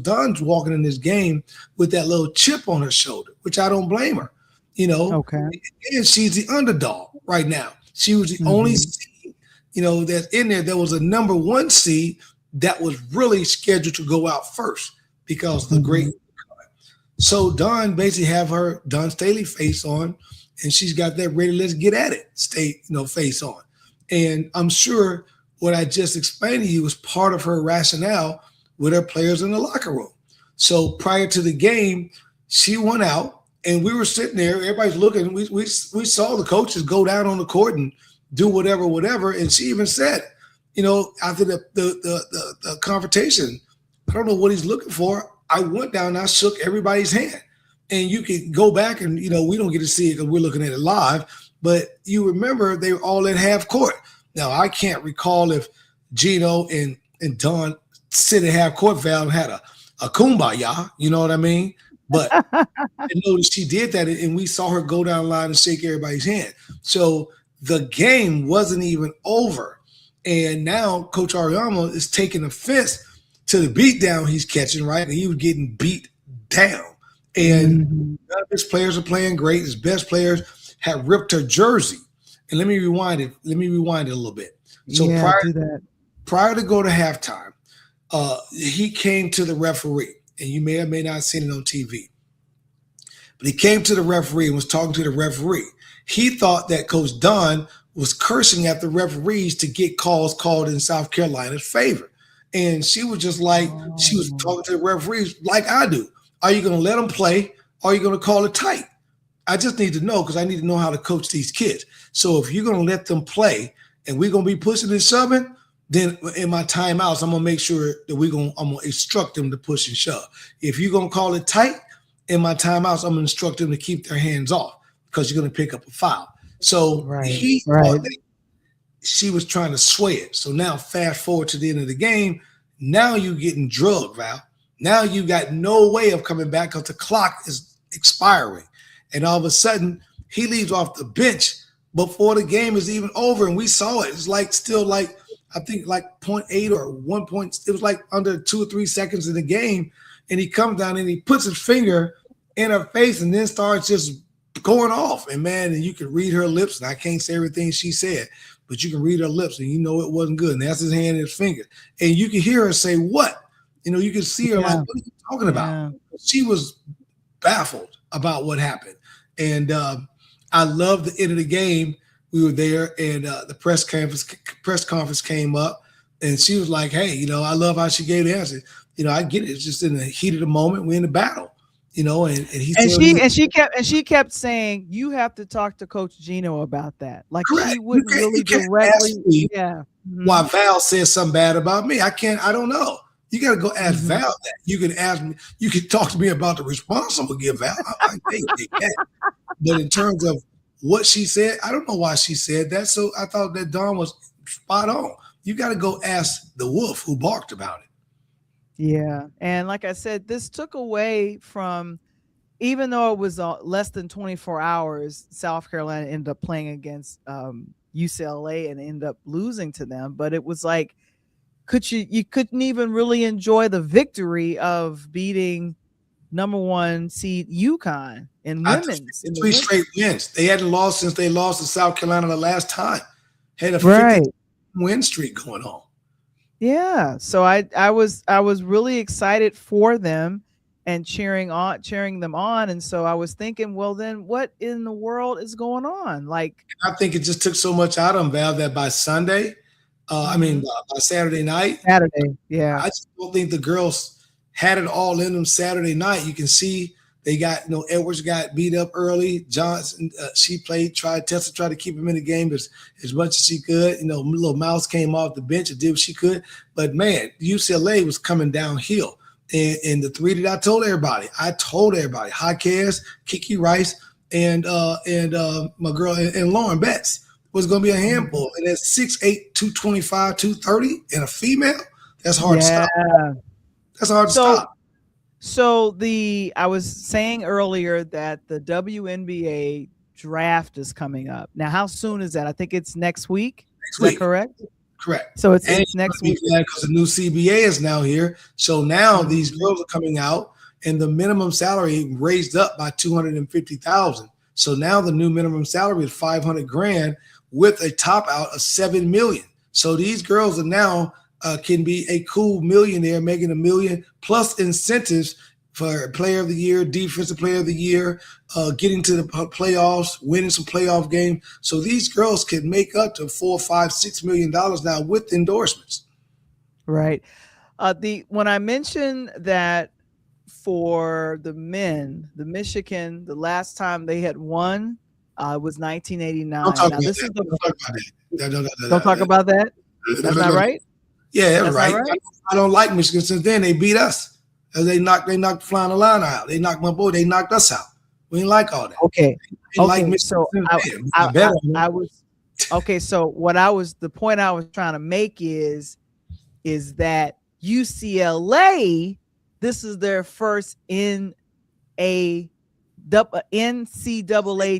Don's walking in this game with that little chip on her shoulder, which I don't blame her. You know, and she's the underdog right now. She was the only seed, you know, that's in there. There was a number 1 seed that was really scheduled to go out first because of the great. So Dawn basically have her Dawn Staley face on, and she's got that ready, let's get at it, face on. And I'm sure what I just explained to you was part of her rationale with her players in the locker room. So prior to the game, she went out. And we were sitting there, everybody's looking. We saw the coaches go down on the court and do whatever. And she even said, you know, after the confrontation, I don't know what he's looking for. I went down and I shook everybody's hand. And you can go back and, you know, we don't get to see it because we're looking at it live. But you remember they were all at half court. Now, I can't recall if Gino and Don sit at half court, Val, and had a kumbaya, you know what I mean? But I noticed she did that, and we saw her go down the line and shake everybody's hand. So the game wasn't even over. And now Coach Ariama is taking offense to the beatdown he's catching, right? And he was getting beat down. And none of his players are playing great. His best players had ripped her jersey. And let me rewind it a little bit. So prior to go to halftime, he came to the referee. And you may or may not have seen it on TV. But he came to the referee and was talking to the referee. He thought that Coach Don was cursing at the referees to get calls called in South Carolina's favor. And she was just like, she was talking to the referees like I do. Are you going to let them play? Or are you going to call it tight? I just need to know because I need to know how to coach these kids. So if you're going to let them play and we're going to be pushing and shoving, then in my timeouts, I'm going to make sure that I'm going to instruct them to push and shove. If you're going to call it tight, in my timeouts, I'm going to instruct them to keep their hands off because you're going to pick up a foul. So he thought that she was trying to sway it. So now fast forward to the end of the game. Now you're getting drugged, Val. Now you got no way of coming back because the clock is expiring. And all of a sudden, he leaves off the bench before the game is even over. And we saw it. It's like still like, I think like 0.8 or 1 point. It was like under 2 or 3 seconds in the game. And he comes down and he puts his finger in her face and then starts just going off. And man, and you can read her lips. And I can't say everything she said, but you can read her lips and you know it wasn't good. And that's his hand and his finger. And you can hear her say, what? You know, you can see her like, what are you talking about? Yeah. She was baffled about what happened. And I loved the end of the game. We were there and the press conference came up and she was like, hey, you know, I love how she gave the answer. You know, I get it. It's just in the heat of the moment. We're in the battle, you know, and she kept saying, you have to talk to Coach Gino about that. Like she wouldn't really directly. Why Val says something bad about me. I don't know. You got to go ask Val that. You can ask me. You can talk to me about the response I'm going to give Val. I take that. But in terms of what she said, I don't know why she said that. So I thought that Dawn was spot on. You got to go ask the wolf who barked about it. Yeah. And like I said, this took away from, even though it was less than 24 hours, South Carolina ended up playing against UCLA and ended up losing to them. But it was like, you couldn't even really enjoy the victory of beating number 1 seed UConn in women's. 3 straight wins. They hadn't lost since they lost to South Carolina the last time. Had a 50 win streak going on. Yeah. So I was really excited for them and cheering them on. And so I was thinking, well, then what in the world is going on? Like, I think it just took so much out of them, Val, that by Sunday, by Saturday night. Yeah. I just don't think the girls had it all in them Saturday night. You can see they got, Edwards got beat up early. Johnson, she tried to keep him in the game as much as she could. Little Mouse came off the bench and did what she could. But man, UCLA was coming downhill. And the 3 that I told everybody, Jaquez, Kiki Rice, and my girl and Lauren Betts was going to be a handful. And at 6'8", 225, 230, and a female, that's hard to stop. That's hard to stop. So I was saying earlier that the WNBA draft is coming up. Now, how soon is that? I think it's next week. Is that correct? Correct. So it's next week. Because the new CBA is now here. So now these girls are coming out and the minimum salary raised up by $250,000. So now the new minimum salary is $500,000 with a top out of $7 million. So these girls are now can be a cool millionaire, making $1 million plus incentives for player of the year, defensive player of the year, getting to the playoffs, winning some playoff games. So these girls can make up to $4, $5, $6 million now with endorsements. Right. When I mentioned that for the men, the Michigan, the last time they had won was 1989. Don't talk about that. That's not right. Yeah, that's right. I don't like Michigan. Since then, they beat us. They knocked Flying the Line out. They knocked my boy. They knocked us out. We didn't like all that. Okay. Like so the point I was trying to make is that UCLA, this is their first NCAA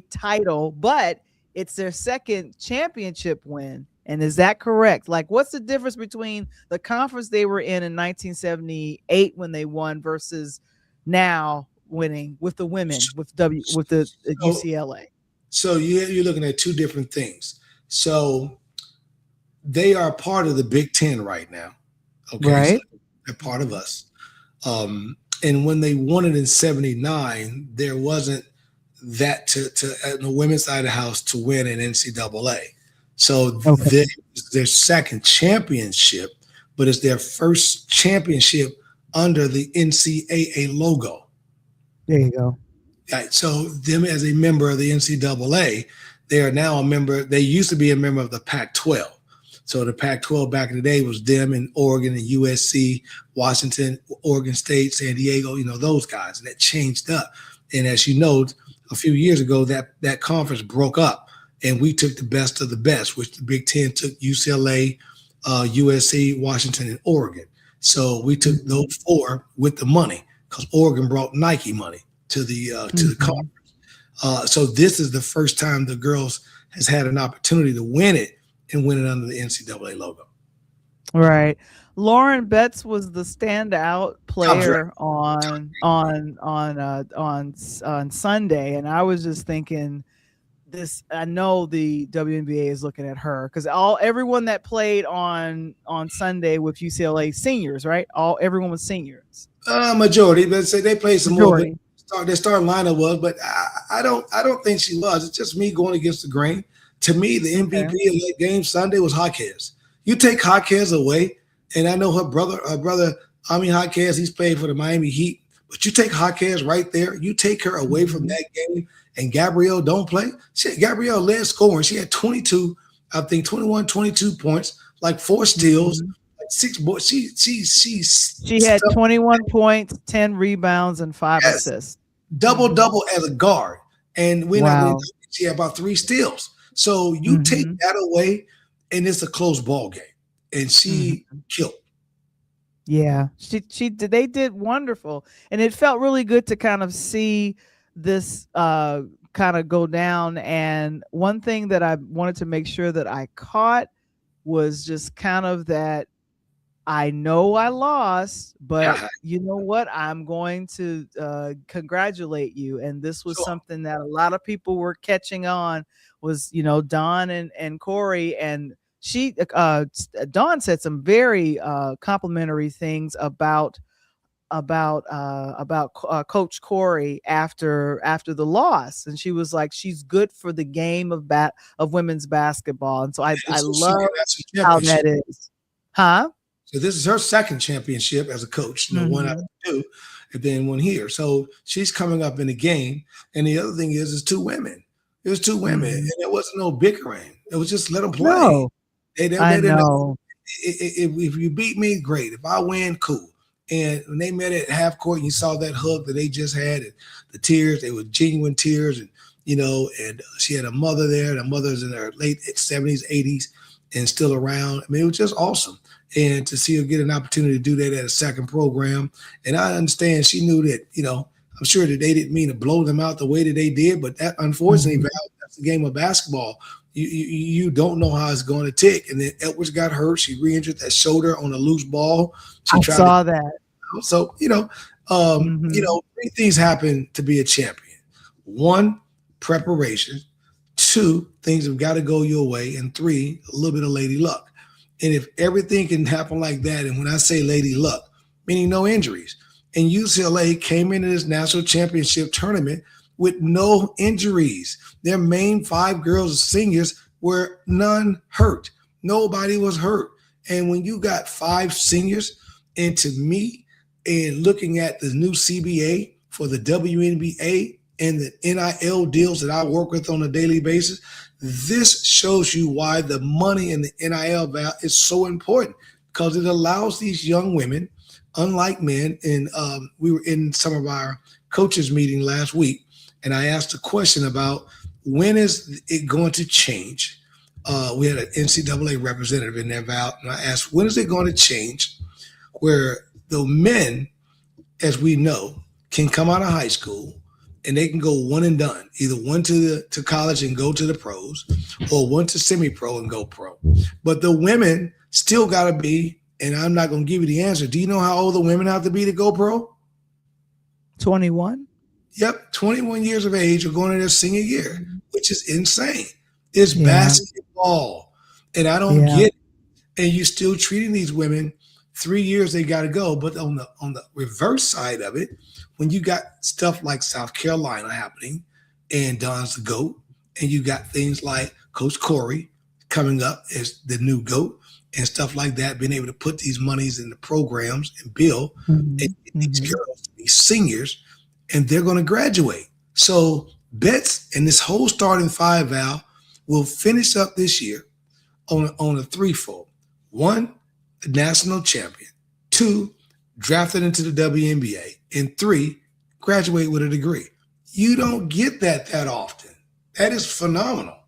title, but it's their second championship win. And is that correct? Like, what's the difference between the conference they were in 1978 when they won versus now winning with the women with the UCLA? So you're looking at two different things. So they are part of the Big Ten right now. Okay, right? So they're part of us. And when they won it in 79, there wasn't that to the women's side of the house to win an NCAA. So their second championship, but it's their first championship under the NCAA logo. There you go. Right. So them as a member of the NCAA, they are now a member. They used to be a member of the Pac-12. So the Pac-12 back in the day was them and Oregon and USC, Washington, Oregon State, San Diego, those guys. And that changed up. And as you know, a few years ago, that conference broke up and we took the best of the best, which the Big Ten took UCLA, USC, Washington, and Oregon. So we took those four with the money because Oregon brought Nike money to the conference. So this is the first time the girls has had an opportunity to win it and win it under the NCAA logo. Right. Lauren Betts was the standout player on Sunday, and I was just thinking, I know the WNBA is looking at her because everyone that played on Sunday with UCLA seniors, right? Everyone was seniors. Majority, but say they played some Majority. more. But their starting lineup was, but I don't think she was. It's just me going against the grain. To me, the MVP of that game Sunday was Jaquez. You take Jaquez away, and I know her brother, Ami Jaquez, he's played for the Miami Heat. But you take Jaquez right there, you take her away from that game, and Gabrielle don't play. Gabrielle led scoring. She had 22 points, like 4 steals, like 6 boards. She had 21 points, 10 rebounds, and 5 assists. Double as a guard. And she had about 3 steals. So you take that away, and it's a close ball game. And she killed. Yeah, they did wonderful, and it felt really good to kind of see this kind of go down. And one thing that I wanted to make sure that I caught was just kind of that I know I lost, but you know what? I'm going to congratulate you. And this was something that a lot of people were catching on was, Dawn and Corey, and Dawn said some very complimentary things about Coach Corey after the loss, and she was like, she's good for the game of women's basketball, and so I love how that is, huh? So this is her second championship as a coach, one out of 2, and then one here. So she's coming up in the game, and the other thing is 2 women. It was 2 women, and there wasn't no bickering. It was just let them play. No. I know. If you beat me, great. If I win, cool. And when they met at half court, and you saw that hug that they just had, and the tears, they were genuine tears, and and she had a mother there, and her mother's in her late 70s, 80s, and still around. I mean, it was just awesome. And to see her get an opportunity to do that at a second program, and I understand she knew that, I'm sure that they didn't mean to blow them out the way that they did, but that unfortunately, Val, that's the game of basketball. You don't know how it's going to tick. And then Edwards got hurt. She re-injured that shoulder on a loose ball. I saw that. So, 3 things happen to be a champion. 1, preparation. 2, things have got to go your way. And 3, a little bit of lady luck. And if everything can happen like that, and when I say lady luck, meaning no injuries, and UCLA came into this national championship tournament with no injuries. Their main 5 girls, seniors, were none hurt. Nobody was hurt. And when you got 5 seniors, and to me, and looking at the new CBA for the WNBA and the NIL deals that I work with on a daily basis, this shows you why the money in the NIL is so important, because it allows these young women, unlike men, and we were in some of our coaches meeting last week, and I asked a question about when is it going to change. We had an NCAA representative in there, Val, and I asked, when is it going to change where the men, as we know, can come out of high school and they can go one and done, either one to college and go to the pros, or one to semi-pro and go pro. But the women still got to be, and I'm not going to give you the answer. Do you know how old the women have to be to go pro? 21. Yep, 21 years of age or going into their senior year, which is insane. It's basketball, and I don't get it. And you're still treating these women 3 years they got to go. But on the reverse side of it, when you got stuff like South Carolina happening, and Don's the GOAT, and you got things like Coach Corey coming up as the new GOAT, and stuff like that, being able to put these monies in the programs and build and get these girls, these seniors, and they're going to graduate. So bets and this whole starting five, Val, will finish up this year on a threefold. One, the national champion. Two, drafted into the WNBA. And three, graduate with a degree. You don't get that often. That is phenomenal.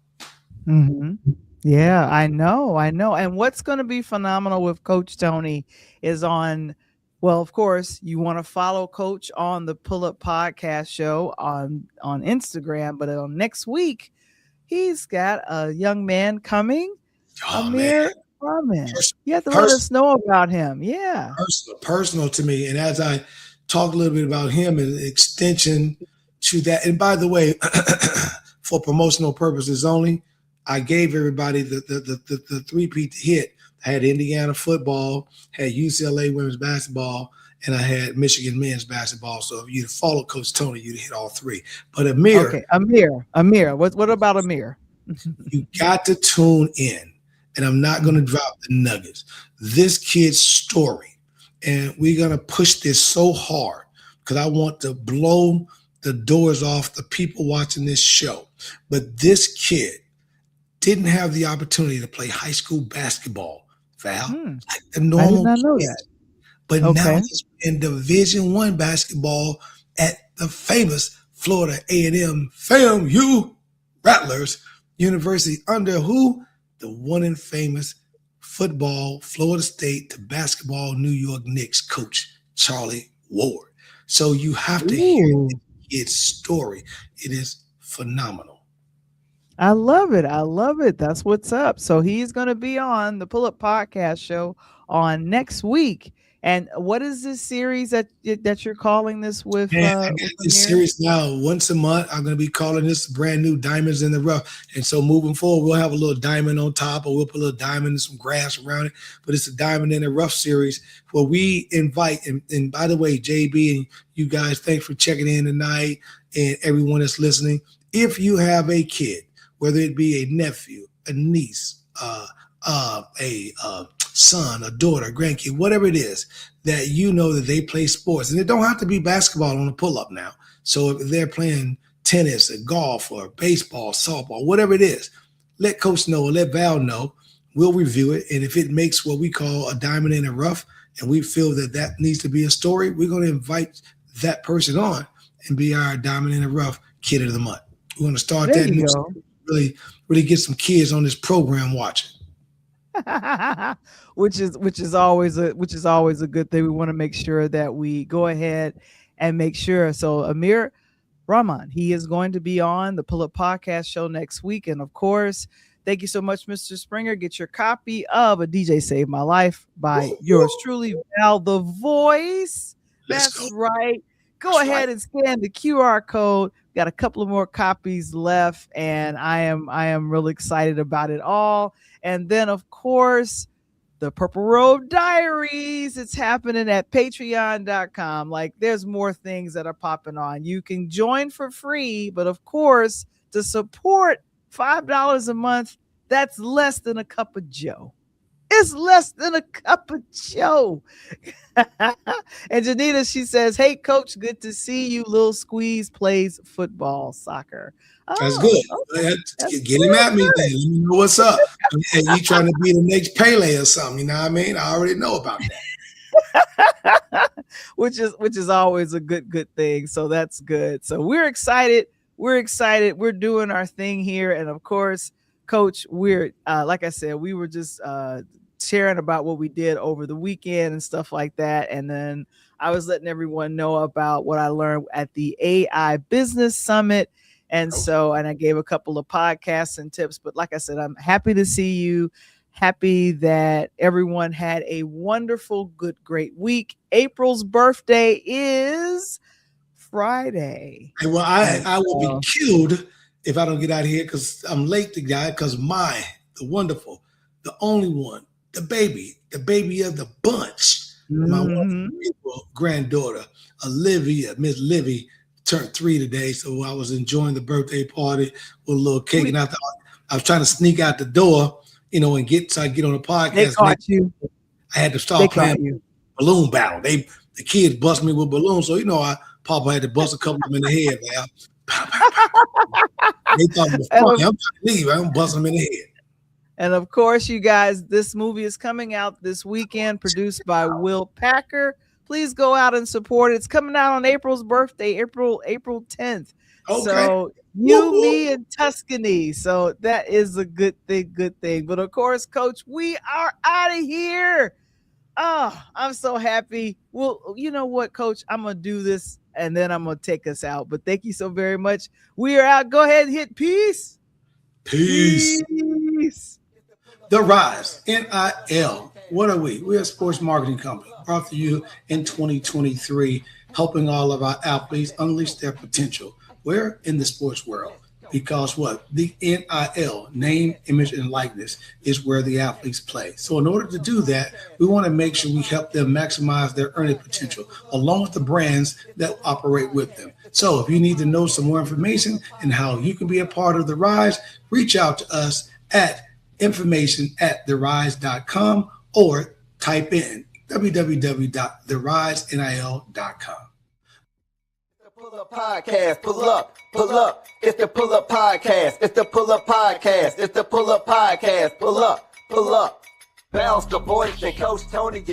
Yeah, I know. And what's going to be phenomenal with Coach Tony is well, of course, you want to follow Coach on the Pull Up Podcast Show on Instagram, but next week, he's got a young man coming, Amir Rahman. You have to let us know about him. Yeah. Personal to me. And as I talk a little bit about him and extension to that, and by the way, for promotional purposes only, I gave everybody the three-peat hit. I had Indiana football, had UCLA women's basketball, and I had Michigan men's basketball. So if you'd follow Coach Tony, you'd hit all three. But Amir. Okay, Amir. What about Amir? You got to tune in, and I'm not going to drop the nuggets. This kid's story, and we're going to push this so hard because I want to blow the doors off the people watching this show. But this kid didn't have the opportunity to play high school basketball, Val, like the normal I did not know kids. that. But now he's in Division I basketball at the famous Florida A&M FAMU Rattlers University under who? The one and famous football Florida State to basketball New York Knicks coach Charlie Ward. So you have to hear its story. It is phenomenal. I love it. That's what's up. So he's going to be on the Pull Up Podcast Show on next week. And what is this series that you're calling this with? I got this series now once a month. I'm going to be calling this brand new Diamonds in the Rough. And so moving forward, we'll have a little diamond on top, or we'll put a little diamond and some grass around it. But it's a Diamond in the Rough series where we invite, and by the way, JB and you guys, thanks for checking in tonight, and everyone that's listening. If you have a kid, whether it be a nephew, a niece, a son, a daughter, a grandkid, whatever it is, that you know that they play sports. And it don't have to be basketball on a pull-up now. So if they're playing tennis or golf or baseball, softball, whatever it is, let Coach know or let Val know. We'll review it. And if it makes what we call a diamond in the rough and we feel that needs to be a story, we're going to invite that person on and be our diamond in the rough kid of the month. We're going to start that new story. Really get some kids on this program watching. which is always a good thing. We want to make sure that we go ahead and make sure. So Amir Rahman, he is going to be on the Pull Up Podcast Show next week. And of course, thank you so much, Mr. Springer. Get your copy of A DJ Saved My Life by yours truly, Val the Voice. That's right. Go ahead and scan the QR code. Got a couple of more copies left, and I am really excited about it all. And then, of course, the Purple Robe Diaries. It's happening at patreon.com. Like, there's more things that are popping on. You can join for free, but of course, to support $5 a month, that's less than a cup of Joe. It's less than a cup of Joe. And Janita, she says, "Hey, Coach, good to see you. Lil Squeeze plays football, soccer." That's good. Okay. Get him at me then. Let me know what's up. And you trying to be the next Pele or something, you know what I mean? I already know about that. which is always a good thing. So that's good. So we're excited. We're doing our thing here. And of course, Coach, we're like I said, we were just sharing about what we did over the weekend and stuff like that. And then I was letting everyone know about what I learned at the AI Business Summit. And I gave a couple of podcasts and tips. But like I said, I'm happy to see you. Happy that everyone had a wonderful, great week. April's birthday is Friday. Well, I will be killed if I don't get out of here because I'm late to guy because the wonderful, the only one, the baby of the bunch, my wonderful granddaughter, Olivia, Miss Livy, turned 3 today. So I was enjoying the birthday party with a little cake. And I thought I was trying to sneak out the door and get on the podcast. They caught you. I had to start playing balloon battle. The kids bust me with balloons, so Papa had to bust a couple of them in the head, man. They thought it was funny. I'm trying to leave. I'm busting them in the head. And of course, you guys, this movie is coming out this weekend, produced by Will Packer. Please go out and support it. It's coming out on April's birthday, April 10th. Okay. So me, and Tuscany. So that is a good thing. But of course, Coach, we are out of here. Oh, I'm so happy. Well, you know what, Coach? I'm going to do this and then I'm going to take us out. But thank you so very much. We are out. Go ahead and hit peace. Peace. The Rise, NIL. What are we? We're a sports marketing company brought to you in 2023, helping all of our athletes unleash their potential. We're in the sports world because what? The NIL, name, image, and likeness, is where the athletes play. So in order to do that, we want to make sure we help them maximize their earning potential, along with the brands that operate with them. So if you need to know some more information and how you can be a part of The Rise, reach out to us at information@therise.com or type in www.therisenil.com. Pull up podcast, pull up. It's the pull up podcast. It's the pull up podcast. It's the pull up podcast. Pull up. Bounce the voice and Coach Tony,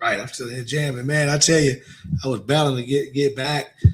Right, I'm still here jamming, man. I tell you, I was battling to get back.